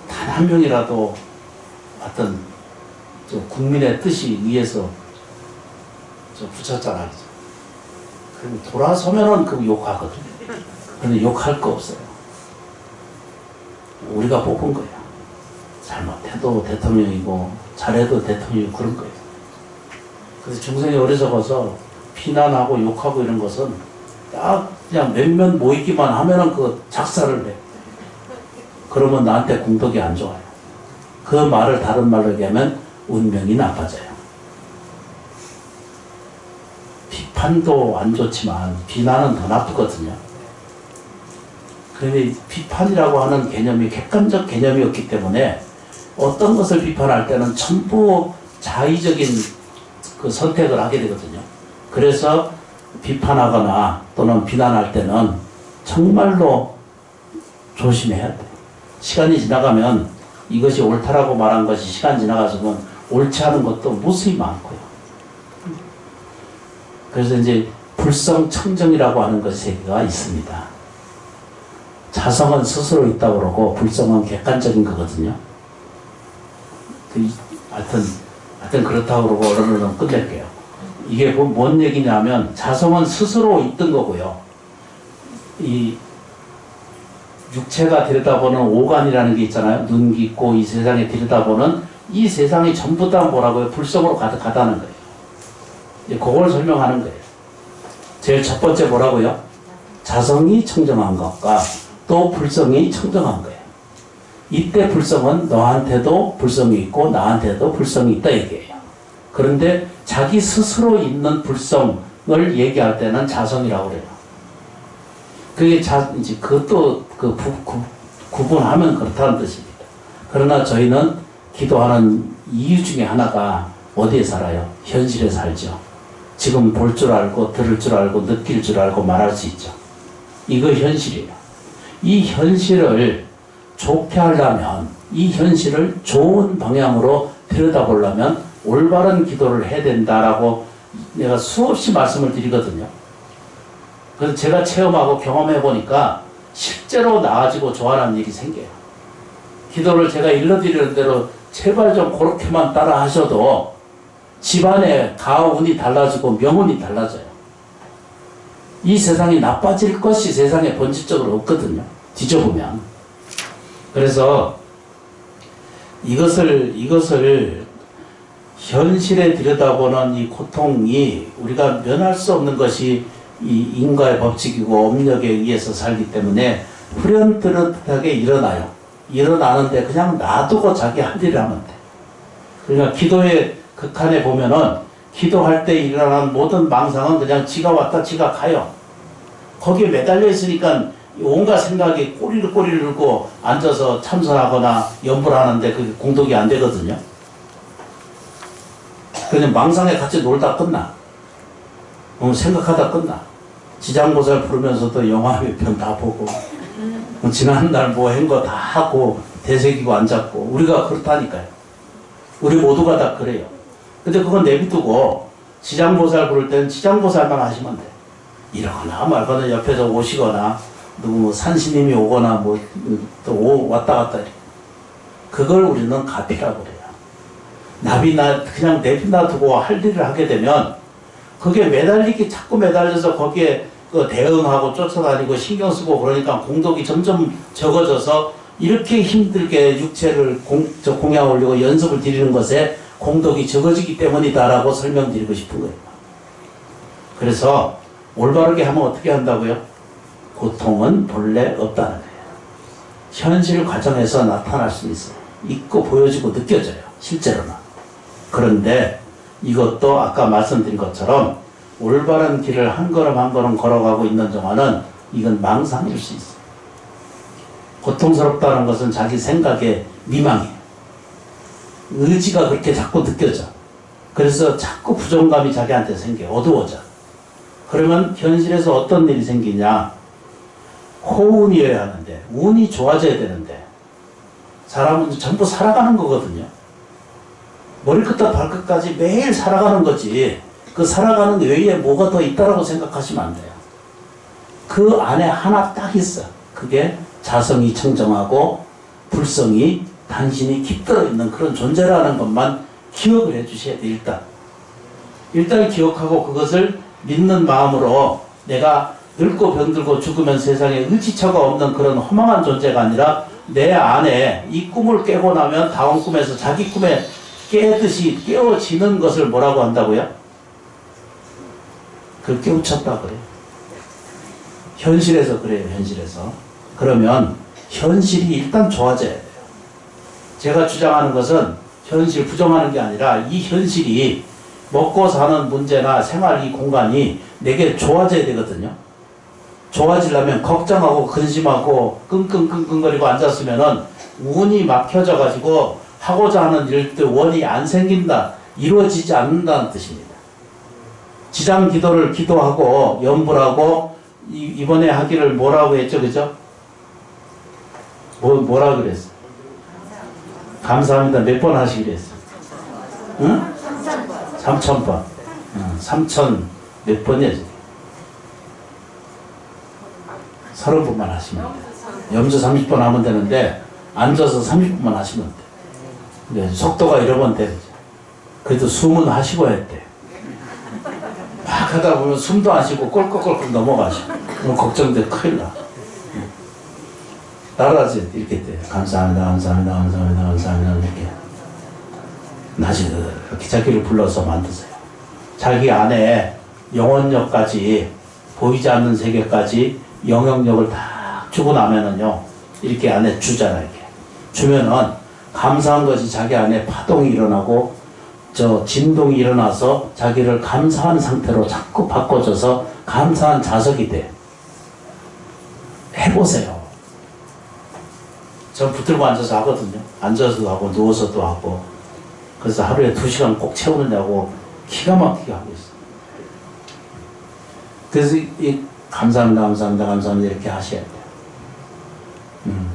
단 한 명이라도 어떤 국민의 뜻이 의해서 붙였잖아요. 그럼 돌아서면은 그 욕하거든요. 그런데 욕할 거 없어요. 우리가 뽑은 거예요. 잘못해도 대통령이고 잘해도 대통령이고 그런 거예요. 그래서 중생이 어리석어서 비난하고 욕하고 이런 것은 딱 그냥 몇몇 모이기만 하면은 그 작사를 해. 그러면 나한테 공덕이 안 좋아요. 그 말을 다른 말로 얘기하면 운명이 나빠져요. 비판도 안 좋지만 비난은 더 나쁘거든요. 그런데 비판이라고 하는 개념이 객관적 개념이었기 때문에 어떤 것을 비판할 때는 전부 자의적인 그 선택을 하게 되거든요. 그래서 비판하거나 또는 비난할 때는 정말로 조심해야 돼. 시간이 지나가면 이것이 옳다라고 말한 것이 시간 지나가서는 옳지 않은 것도 무수히 많고요. 그래서 이제 불성청정이라고 하는 것이 있습니다. 자성은 스스로 있다고 그러고 불성은 객관적인 거거든요. 하여튼 그렇다고 그러고 오늘은 끝낼게요. 이게 뭔 얘기냐면 자성은 스스로 있던 거고요. 이 육체가 들여다보는 오간이라는 게 있잖아요. 눈, 귀, 코 이 세상에 들여다보는 이 세상이 전부 다 뭐라고요? 불성으로 가득하다는 거예요. 그걸 설명하는 거예요. 제일 첫 번째 뭐라고요? 자성이 청정한 것과 또 불성이 청정한 거예요. 이때 불성은 너한테도 불성이 있고 나한테도 불성이 있다 얘기예요. 그런데 자기 스스로 있는 불성을 얘기할 때는 자성이라고 그래요. 그게 이제 그것도 구분하면 그렇다는 뜻입니다. 그러나 저희는 기도하는 이유 중에 하나가 어디에 살아요? 현실에 살죠. 지금 볼 줄 알고 들을 줄 알고 느낄 줄 알고 말할 수 있죠. 이거 현실이에요. 이 현실을 좋게 하려면 이 현실을 좋은 방향으로 들여다보려면 올바른 기도를 해야 된다라고 내가 수없이 말씀을 드리거든요. 그래서 제가 체험하고 경험해 보니까 실제로 나아지고 좋아하는 일이 생겨요. 기도를 제가 일러드리는 대로 제발 좀 그렇게만 따라 하셔도 집안의 가운이 달라지고 명운이 달라져요. 이 세상이 나빠질 것이 세상에 본질적으로 없거든요. 뒤져보면. 그래서 이것을 현실에 들여다보는 이 고통이 우리가 면할 수 없는 것이 이 인과의 법칙이고 업력에 의해서 살기 때문에 후련뜨릇하게 일어나요. 일어나는데 그냥 놔두고 자기 할 일을 하면 돼. 그러니까 기도의 극한에 보면은 기도할 때 일어나는 모든 망상은 그냥 지가 왔다 지가 가요. 거기에 매달려 있으니까 온갖 생각이 꼬리를 물고 앉아서 참선하거나 연불 하는데 그게 공덕이 안 되거든요. 그냥 망상에 같이 놀다 끝나. 생각하다 끝나. 지장보살 부르면서도 영화 몇 편 다 보고 지난날 뭐 한 거 다 하고 되새기고 앉았고 우리가 그렇다니까요. 우리 모두가 다 그래요. 근데 그건 내비두고 지장보살 부를 때는 지장보살만 하시면 돼. 이러거나 말거나 옆에서 오시거나 누구 뭐 산신님이 오거나 뭐 또 왔다 갔다 해. 그걸 우리는 가피라고 그래요. 그냥 내비놔두고 할 일을 하게 되면 그게 자꾸 매달려서 거기에 대응하고 쫓아다니고 신경 쓰고 그러니까 공덕이 점점 적어져서 이렇게 힘들게 육체를 공양 올리고 연습을 드리는 것에 공덕이 적어지기 때문이다라고 설명드리고 싶은 거예요. 그래서 올바르게 하면 어떻게 한다고요? 고통은 본래 없다는 거예요. 현실 과정에서 나타날 수 있어요. 있고 보여지고 느껴져요. 실제로는. 그런데 이것도 아까 말씀드린 것처럼 올바른 길을 한 걸음 한 걸음 걸어가고 있는 동안은 이건 망상일 수 있어요. 고통스럽다는 것은 자기 생각의 미망이에요. 의지가 그렇게 자꾸 느껴져. 그래서 자꾸 부정감이 자기한테 생겨요. 어두워져. 그러면 현실에서 어떤 일이 생기냐? 호운이어야 하는데, 운이 좋아져야 되는데, 사람은 전부 살아가는 거거든요. 머리끝부터 발끝까지 매일 살아가는 거지. 그 살아가는 외에 뭐가 더 있다라고 생각하시면 안 돼요. 그 안에 하나 딱 있어. 그게 자성이 청정하고 불성이 단신이 깃들어 있는 그런 존재라는 것만 기억을 해 주셔야 돼. 일단 기억하고 그것을 믿는 마음으로 내가 늙고 병들고 죽으면 세상에 의지처가 없는 그런 허망한 존재가 아니라 내 안에 이 꿈을 깨고 나면 다음 꿈에서 자기 꿈에 깨듯이 깨어지는 것을 뭐라고 한다고요? 그걸 깨우쳤다 그래요. 현실에서 그래요. 현실에서. 그러면 현실이 일단 좋아져야 돼요. 제가 주장하는 것은 현실 부정하는 게 아니라 이 현실이 먹고 사는 문제나 생활 이 공간이 내게 좋아져야 되거든요. 좋아지려면 걱정하고 근심하고 끙끙끙끙거리고 앉았으면은 운이 막혀져 가지고 하고자 하는 일들 원이 안 생긴다, 이루어지지 않는다는 뜻입니다. 지장 기도를 기도하고 염불하고 이번에 하기를 뭐라고 했죠, 그죠? 뭐라 그랬어? 감사합니다. 몇 번 하시기로 했어? 응? 3,000번. 3,000 몇 번이야, 지금? 30번만 하시면 돼. 염주 30번 하면 되는데, 앉아서 30분만 하시면 돼. 근데 속도가 여러 번 돼. 그래도 숨은 하시고 해야 돼. 막 하다 보면 숨도 안 쉬고 꼴깍꼴깍 넘어가시고. 그럼 걱정돼. 큰일 나. 따라하지. 이렇게 돼. 감사합니다. 감사합니다. 감사합니다. 감사합니다. 이렇게. 낮에 이렇게 자기를 불러서 만드세요. 자기 안에 영혼력까지, 보이지 않는 세계까지 영향력을 다 주고 나면은요, 이렇게 안에 주잖아요. 이렇게. 주면은 감사한 것이 자기 안에 파동이 일어나고 진동이 일어나서 자기를 감사한 상태로 자꾸 바꿔줘서 감사한 자석이 돼. 해보세요. 전 붙들고 앉아서 하거든요. 앉아서도 하고 누워서도 하고. 그래서 하루에 2시간 꼭 채우느냐고 기가 막히게 하고 있어요. 그래서 감사합니다, 감사합니다, 감사합니다 이렇게 하셔야 돼요.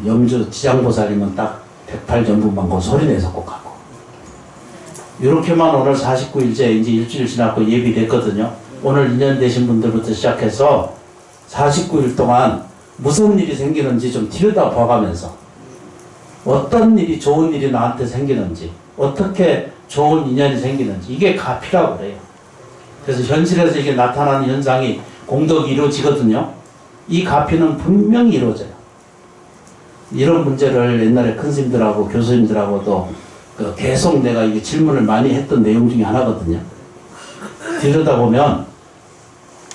염주 지장보살이면 딱 108전분만 그 소리내서 꼭 하고. 이렇게만 오늘 49일째 이제 일주일 지났고 예비됐거든요. 오늘 인연 되신 분들부터 시작해서 49일 동안 무슨 일이 생기는지 좀 들여다 봐가면서 어떤 일이 좋은 일이 나한테 생기는지 어떻게 좋은 인연이 생기는지 이게 가피라고 그래요. 그래서 현실에서 이게 나타나는 현상이 공덕이 이루어지거든요. 이 가피는 분명히 이루어져요. 이런 문제를 옛날에 큰 스님들하고 교수님들하고도 계속 내가 이게 질문을 많이 했던 내용 중에 하나거든요. 들여다보면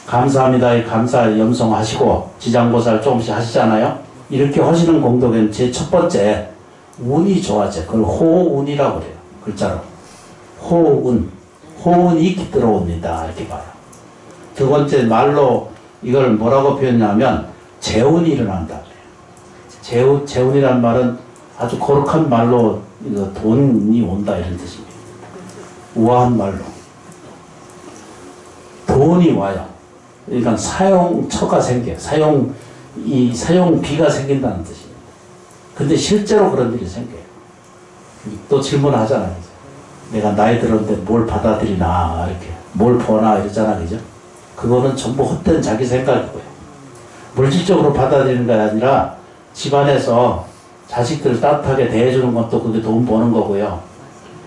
감사합니다의 감사 염송하시고 지장보살 조금씩 하시잖아요. 이렇게 하시는 공덕에는 제 첫 번째 운이 좋아져. 그걸 호운이라고 그래요. 글자로. 호운. 호운이 깃들어옵니다. 이렇게 봐요. 두 번째 말로 이걸 뭐라고 표현하냐면 재운이 일어난다. 재운이란 말은 아주 거룩한 말로 돈이 온다 이런 뜻입니다. 우아한 말로. 돈이 와요. 그러니까 사용처가 생겨요. 사용비가 생긴다는 뜻입니다. 근데 실제로 그런 일이 생겨요. 또 질문하잖아요. 내가 나이 들었는데 뭘 받아들이나, 이렇게. 뭘 보나, 이러잖아, 그죠? 그거는 전부 헛된 자기 생각이고요. 물질적으로 받아들이는 게 아니라 집안에서 자식들 따뜻하게 대해주는 것도 그게 돈 버는 거고요.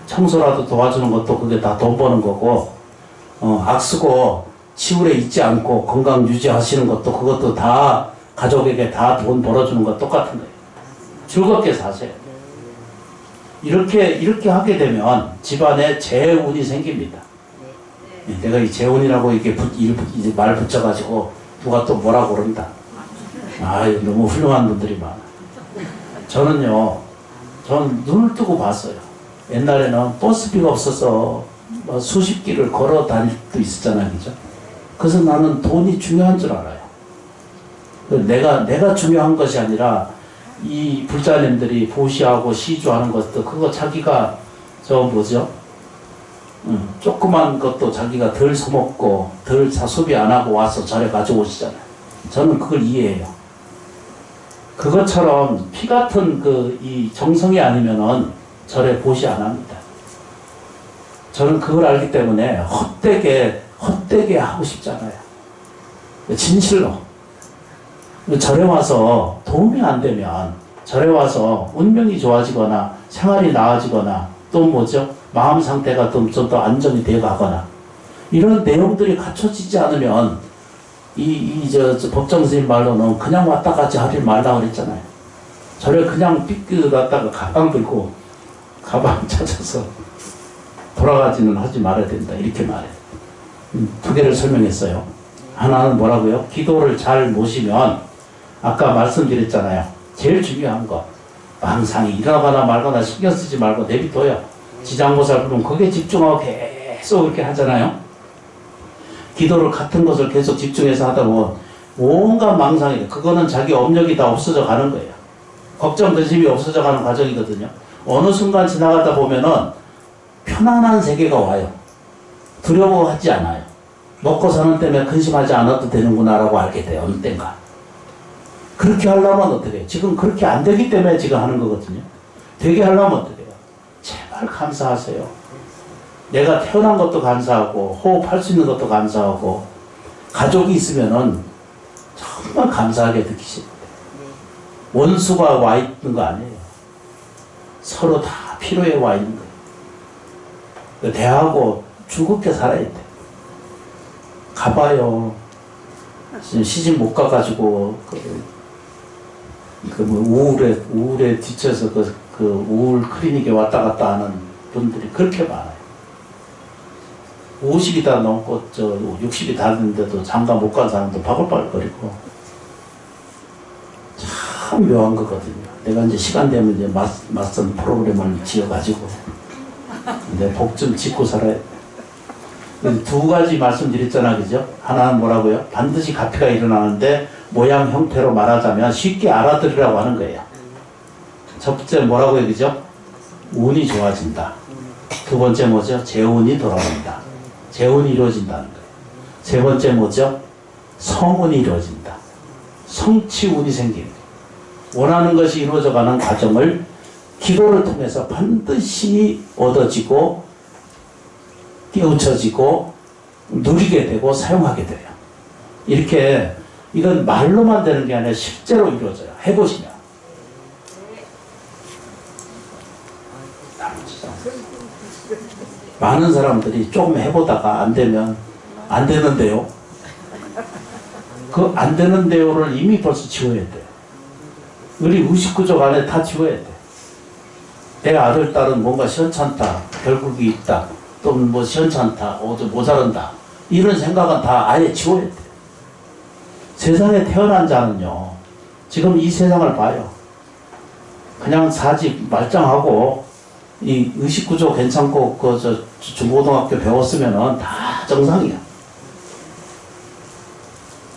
청소라도 도와주는 것도 그게 다 돈 버는 거고, 악쓰고 치울에 있지 않고 건강 유지하시는 것도 그것도 다 가족에게 다 돈 벌어주는 것 똑같은 거예요. 즐겁게 사세요. 이렇게 하게 되면 집안에 재운이 생깁니다. 내가 이 재운이라고 이렇게 이제 말 붙여가지고 누가 또 뭐라고 그런다. 너무 훌륭한 분들이 많아. 저는 눈을 뜨고 봤어요. 옛날에는 버스비가 없어서 뭐 수십 길을 걸어 다닐 수도 있었잖아요. 그죠? 그래서 나는 돈이 중요한 줄 알아요. 내가 중요한 것이 아니라 이 불자님들이 보시하고 시주하는 것도 그거 자기가 조그만 것도 자기가 덜 써먹고 덜 소비 안 하고 와서 절에 가져오시잖아요. 저는 그걸 이해해요. 그것처럼 피 같은 이 정성이 아니면은 절에 보시 안 합니다. 저는 그걸 알기 때문에 헛되게 하고 싶잖아요. 진실로. 절에 와서 도움이 안 되면 절에 와서 운명이 좋아지거나 생활이 나아지거나 또 마음 상태가 좀 더 안정이 되어 가거나 이런 내용들이 갖춰지지 않으면 법정 스님 말로는 그냥 왔다 갔지 하지 말라 그랬잖아요. 절에 그냥 삐끗 가방 들고 가방 찾아서 돌아가지는 하지 말아야 된다. 이렇게 말해요. 두 개를 설명했어요. 하나는 뭐라고요? 기도를 잘 모시면 아까 말씀드렸잖아요. 제일 중요한 거 망상이 일어나거나 말거나 신경 쓰지 말고 내비둬요. 지장보살 부르면 거기에 집중하고 계속 이렇게 하잖아요. 기도를 같은 것을 계속 집중해서 하다 보면 온갖 망상이 그거는 자기 업력이 다 없어져 가는 거예요. 걱정 근심이 없어져 가는 과정이거든요. 어느 순간 지나가다 보면은 편안한 세계가 와요. 두려워하지 않아요. 먹고 사는 때문에 근심하지 않아도 되는구나라고 알게 돼요. 어느 때인가. 그렇게 하려면 어떻게 해요? 지금 그렇게 안 되기 때문에 지금 하는 거거든요. 되게 하려면 어떻게 해요? 제발 감사하세요. 내가 태어난 것도 감사하고 호흡할 수 있는 것도 감사하고 가족이 있으면은 정말 감사하게 느끼십니다. 원수가 와 있는 거 아니에요. 서로 다 필요에 와 있는 거예요. 대하고 즐겁게 살아야 돼. 가봐요. 시집 못 가가지고 우울에 뒤쳐서 우울 클리닉에 왔다 갔다 하는 분들이 그렇게 많아요. 50이 다 넘고 60이 다 됐는데도 장가 못 간 사람도 바글바글거리고 참 묘한 거거든요. 내가 이제 시간 되면 이제 맞선 프로그램을 지어가지고 내 복 좀 짓고 살아야 돼. 두 가지 말씀드렸잖아, 그죠? 하나는 뭐라고요? 반드시 가피가 일어나는데 모양 형태로 말하자면 쉽게 알아들으라고 하는 거예요. 첫 번째 뭐라고요, 그죠? 운이 좋아진다. 두 번째 뭐죠? 재운이 돌아온다. 재운이 이루어진다는 거예요. 세 번째 뭐죠? 성운이 이루어진다. 성취운이 생기는 거예요. 원하는 것이 이루어져가는 과정을 기도를 통해서 반드시 얻어지고 깨우쳐지고 누리게 되고 사용하게 돼요. 이렇게 이건 말로만 되는 게 아니라 실제로 이루어져요. 해보시면. 많은 사람들이 조금 해보다가 안 되면 안 되는데요. 그 안 되는데요를 이미 벌써 지워야 돼. 우리 의식구조 안에 다 지워야 돼. 내 아들, 딸은 뭔가 시원찮다. 결국이 있다. 또 뭐 시원찮다. 좀 모자란다. 이런 생각은 다 아예 지워야 돼. 세상에 태어난 자는요. 지금 이 세상을 봐요. 그냥 사지 말짱하고 이 의식구조 괜찮고 중고등학교 배웠으면은 다 정상이야.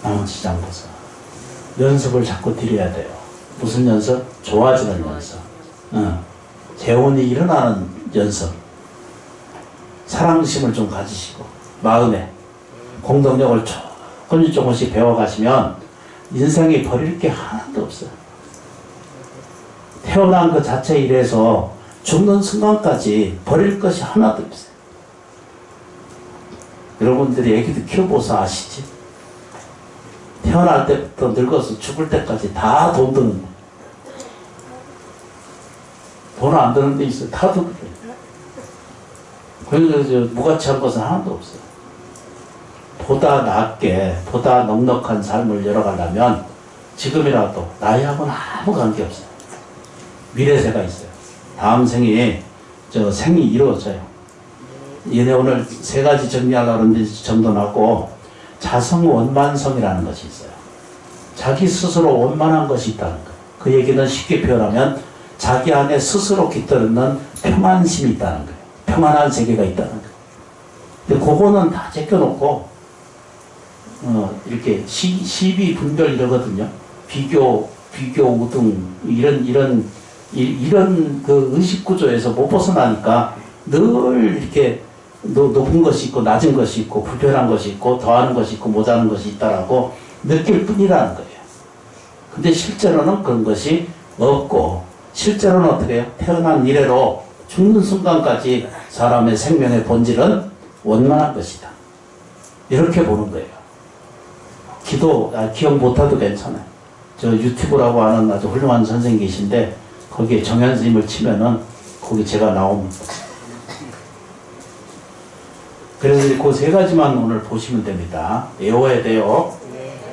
나머지 장보사. 연습을 자꾸 드려야 돼요. 무슨 연습? 좋아지는 연습. 재혼이 일어나는 연습. 사랑심을 좀 가지시고 마음에 공동력을 조금씩 배워가시면 인생이 버릴 게 하나도 없어요. 태어난 그 자체 이래서 죽는 순간까지 버릴 것이 하나도 없어요. 여러분들이 애기들 키워보서 아시지? 태어날 때부터 늙어서 죽을 때까지 다 돈 드는 거. 돈 안 드는 데 있어요. 다 돈 들어요. 그래서 무가치한 것은 하나도 없어요. 보다 낫게, 보다 넉넉한 삶을 열어가려면 지금이라도 나이하고는 아무 관계없어요. 미래세가 있어요. 다음 생에 생이 이루어져요. 얘네 오늘 세 가지 정리하려고 하는데 정돈하고 자성원만성이라는 것이 있어요. 자기 스스로 원만한 것이 있다는 거예요. 그 얘기는 쉽게 표현하면 자기 안에 스스로 깃들었는 평안심이 있다는 거예요. 평안한 세계가 있다는 거예요. 근데 그거는 다 제껴놓고 이렇게 시비 분별 이러거든요. 비교 우등 이런 그 의식 구조에서 못 벗어나니까 늘 이렇게 높은 것이 있고 낮은 것이 있고 불편한 것이 있고 더하는 것이 있고 못하는 것이 있다라고 느낄 뿐이라는 거예요. 근데 실제로는 그런 것이 없고 실제로는 어떻게 해요? 태어난 이래로 죽는 순간까지 사람의 생명의 본질은 원만한 것이다. 이렇게 보는 거예요. 기억 못해도 괜찮아요. 저 유튜브라고 하는 아주 훌륭한 선생님 계신데 거기에 정현 스님을 치면은 거기 제가 나옵니다. 그래서 그 세 가지만 오늘 보시면 됩니다. 외워야 돼요.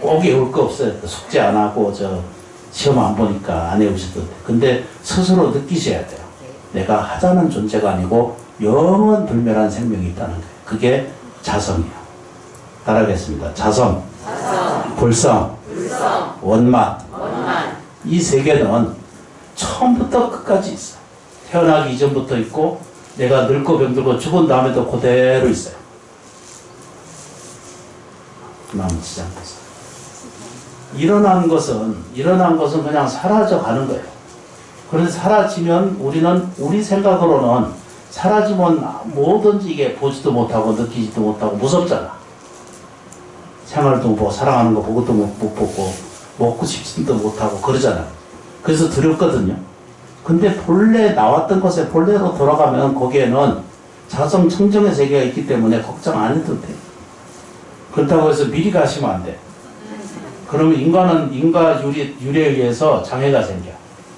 꼭 외울 거 없어요. 숙제 안 하고 시험 안 보니까 안 외우셔도 돼. 근데 스스로 느끼셔야 돼요. 내가 하자는 존재가 아니고 영원 불멸한 생명이 있다는 거예요. 그게 자성이에요. 따라하겠습니다. 자성, 불성, 원만. 이 세 개는 처음부터 끝까지 있어요. 태어나기 이전부터 있고 내가 늙고 병들고 죽은 다음에도 그대로 있어요. 남지 않겠어. 일어난 것은 그냥 사라져 가는 거예요. 그런데 사라지면 우리는 우리 생각으로는 사라지면 뭐든지 이게 보지도 못하고 느끼지도 못하고 무섭잖아. 생활도 뭐 사랑하는 거 보고도 못 보고 먹고 싶지도 못하고 그러잖아. 그래서 두렵거든요. 근데 본래 나왔던 것에 본래로 돌아가면 거기에는 자성 청정의 세계가 있기 때문에 걱정 안 해도 돼. 그렇다고 해서 미리 가시면 안 돼. 그러면 인간은 인과 유래에 의해서 장애가 생겨.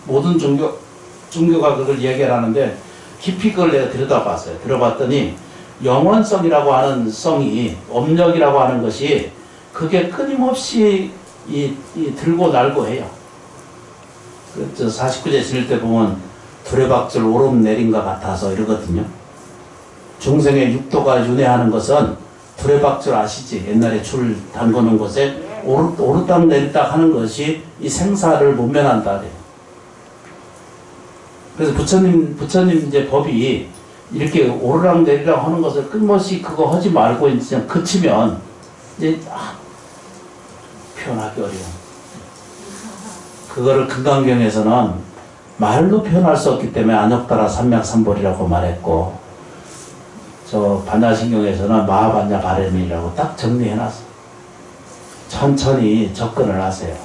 모든 종교가 그걸 이야기하는데 깊이 그걸 내가 들여다봤어요. 들어봤더니 영원성이라고 하는 성이, 업력이라고 하는 것이 그게 끊임없이 들고 날고 해요. 그 49제 지낼 때 보면 두레박질 오름내림과 같아서 이러거든요. 중생의 육도가 윤회하는 것은 두레박질 아시지? 옛날에 줄 담그는 곳에 오르딱 내리딱 하는 것이 이 생사를 못 면한다 그래요. 그래서 부처님 이제 법이 이렇게 오르락 내리락 하는 것을 끊임없이 그거 하지 말고 이제 그치면 이제 표현하기 어려워. 그거를 금강경에서는 말로 표현할 수 없기 때문에 안욕따라 삼맥삼벌이라고 말했고, 저 반야신경에서는 마하반야 바람이라고 딱 정리해놨어. 천천히 접근을 하세요.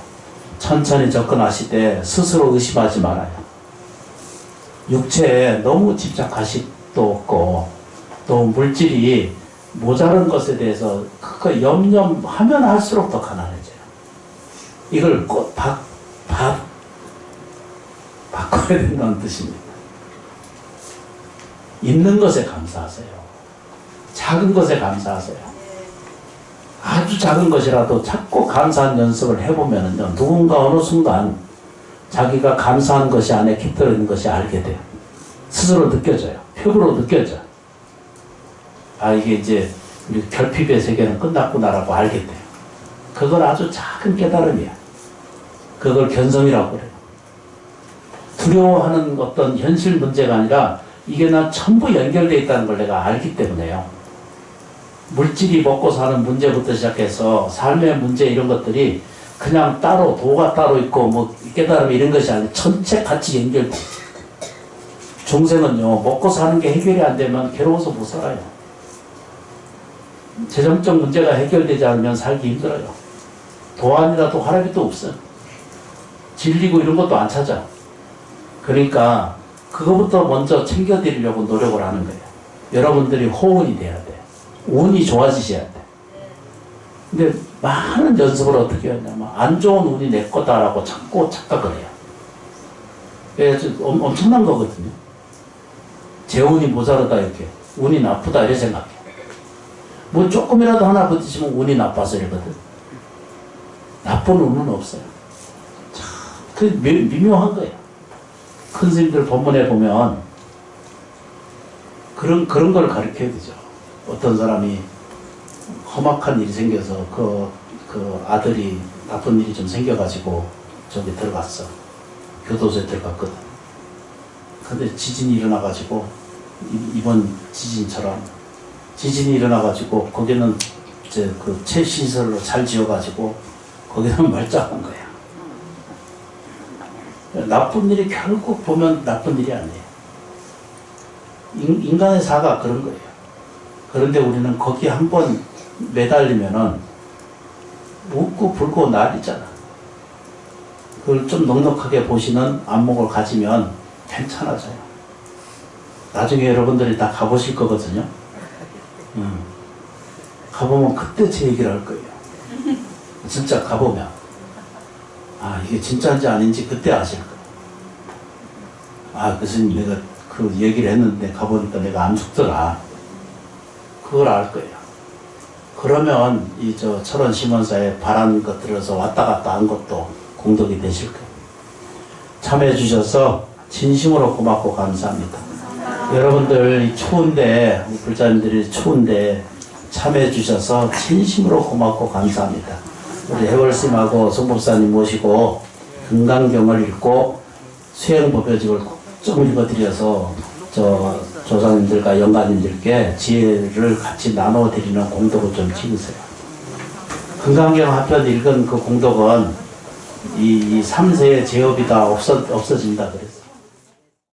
천천히 접근하실 때 스스로 의심하지 말아요. 육체에 너무 집착하실 도 없고, 또 물질이 모자른 것에 대해서 그거 염려하면 할수록 더 가난해져요. 이걸 꼭 바꿔야 된다는 뜻입니다. 있는 것에 감사하세요. 작은 것에 감사하세요. 아주 작은 것이라도 자꾸 감사한 연습을 해보면은요, 누군가 어느 순간 자기가 감사한 것이 안에 깃들어 있는 것이 알게 돼요. 스스로 느껴져요. 표부로 느껴져. 아, 이게 이제 우리 결핍의 세계는 끝났구나라고 알게 돼요. 그건 아주 작은 깨달음이야. 그걸 견성이라고 그래요. 두려워하는 어떤 현실 문제가 아니라 이게 난 전부 연결되어 있다는 걸 내가 알기 때문에요. 물질이 먹고 사는 문제부터 시작해서 삶의 문제 이런 것들이 그냥 따로 도가 따로 있고 뭐 깨달음 이런 것이 아니라 전체 같이 연결돼. 중생은요, 먹고 사는 게 해결이 안 되면 괴로워서 못 살아요. 재정적 문제가 해결되지 않으면 살기 힘들어요. 도안이라도 화랍이도 없어요. 질리고 이런 것도 안 찾아. 그러니까 그거부터 먼저 챙겨드리려고 노력을 하는 거예요. 여러분들이 호운이 돼야 돼. 운이 좋아지셔야 돼. 근데 많은 연습을 어떻게 하냐면 안 좋은 운이 내 거다라고 자꾸 착각을 해요. 그래서 엄청난 거거든요. 제 운이 모자르다 이렇게. 운이 나쁘다 이렇게 생각해. 뭐 조금이라도 하나 부딪히면 운이 나빠서 이러거든. 나쁜 운은 없어요. 참, 그 미묘한 거예요. 큰 스님들 본문에 보면 그런 걸 가르쳐야 되죠. 어떤 사람이 험악한 일이 생겨서 그 아들이 나쁜 일이 좀 생겨가지고 저기 들어갔어. 교도소에 들어갔거든. 근데 지진이 일어나가지고 이번 지진처럼 지진이 일어나가지고 거기는 이제 그 채시설로 잘 지어가지고 거기는 멀쩡한 거야. 나쁜 일이 결국 보면 나쁜 일이 아니에요. 인간의 사가 그런 거예요. 그런데 우리는 거기에 한번 매달리면은 웃고 불고 난리잖아. 그걸 좀 넉넉하게 보시는 안목을 가지면 괜찮아져요. 나중에 여러분들이 다 가보실 거거든요. 가보면 그때 제 얘기를 할 거예요. 진짜 가보면 아 이게 진짜인지 아닌지 그때 아실 거예요. 아 그래서 내가 그 얘기를 했는데 가보니까 내가 안 죽더라. 그걸 알 거예요. 그러면 이 저 철원 심원사에 바란 것 들어서 왔다 갔다 한 것도 공덕이 되실 거예요. 참여해 주셔서 진심으로 고맙고 감사합니다. 여러분들 이 추운데 불자님들이 추운데 참여해 주셔서 진심으로 고맙고 감사합니다. 우리 해월스님하고 송법사님 모시고 금강경을 읽고 수행법요집을 좀 읽어드려서 저 조상님들과 영가님들께 지혜를 같이 나눠드리는 공덕을 좀 지으세요. 금강경 한편 읽은 그 공덕은 이 3세의 제업이 다 없어진다 그래요.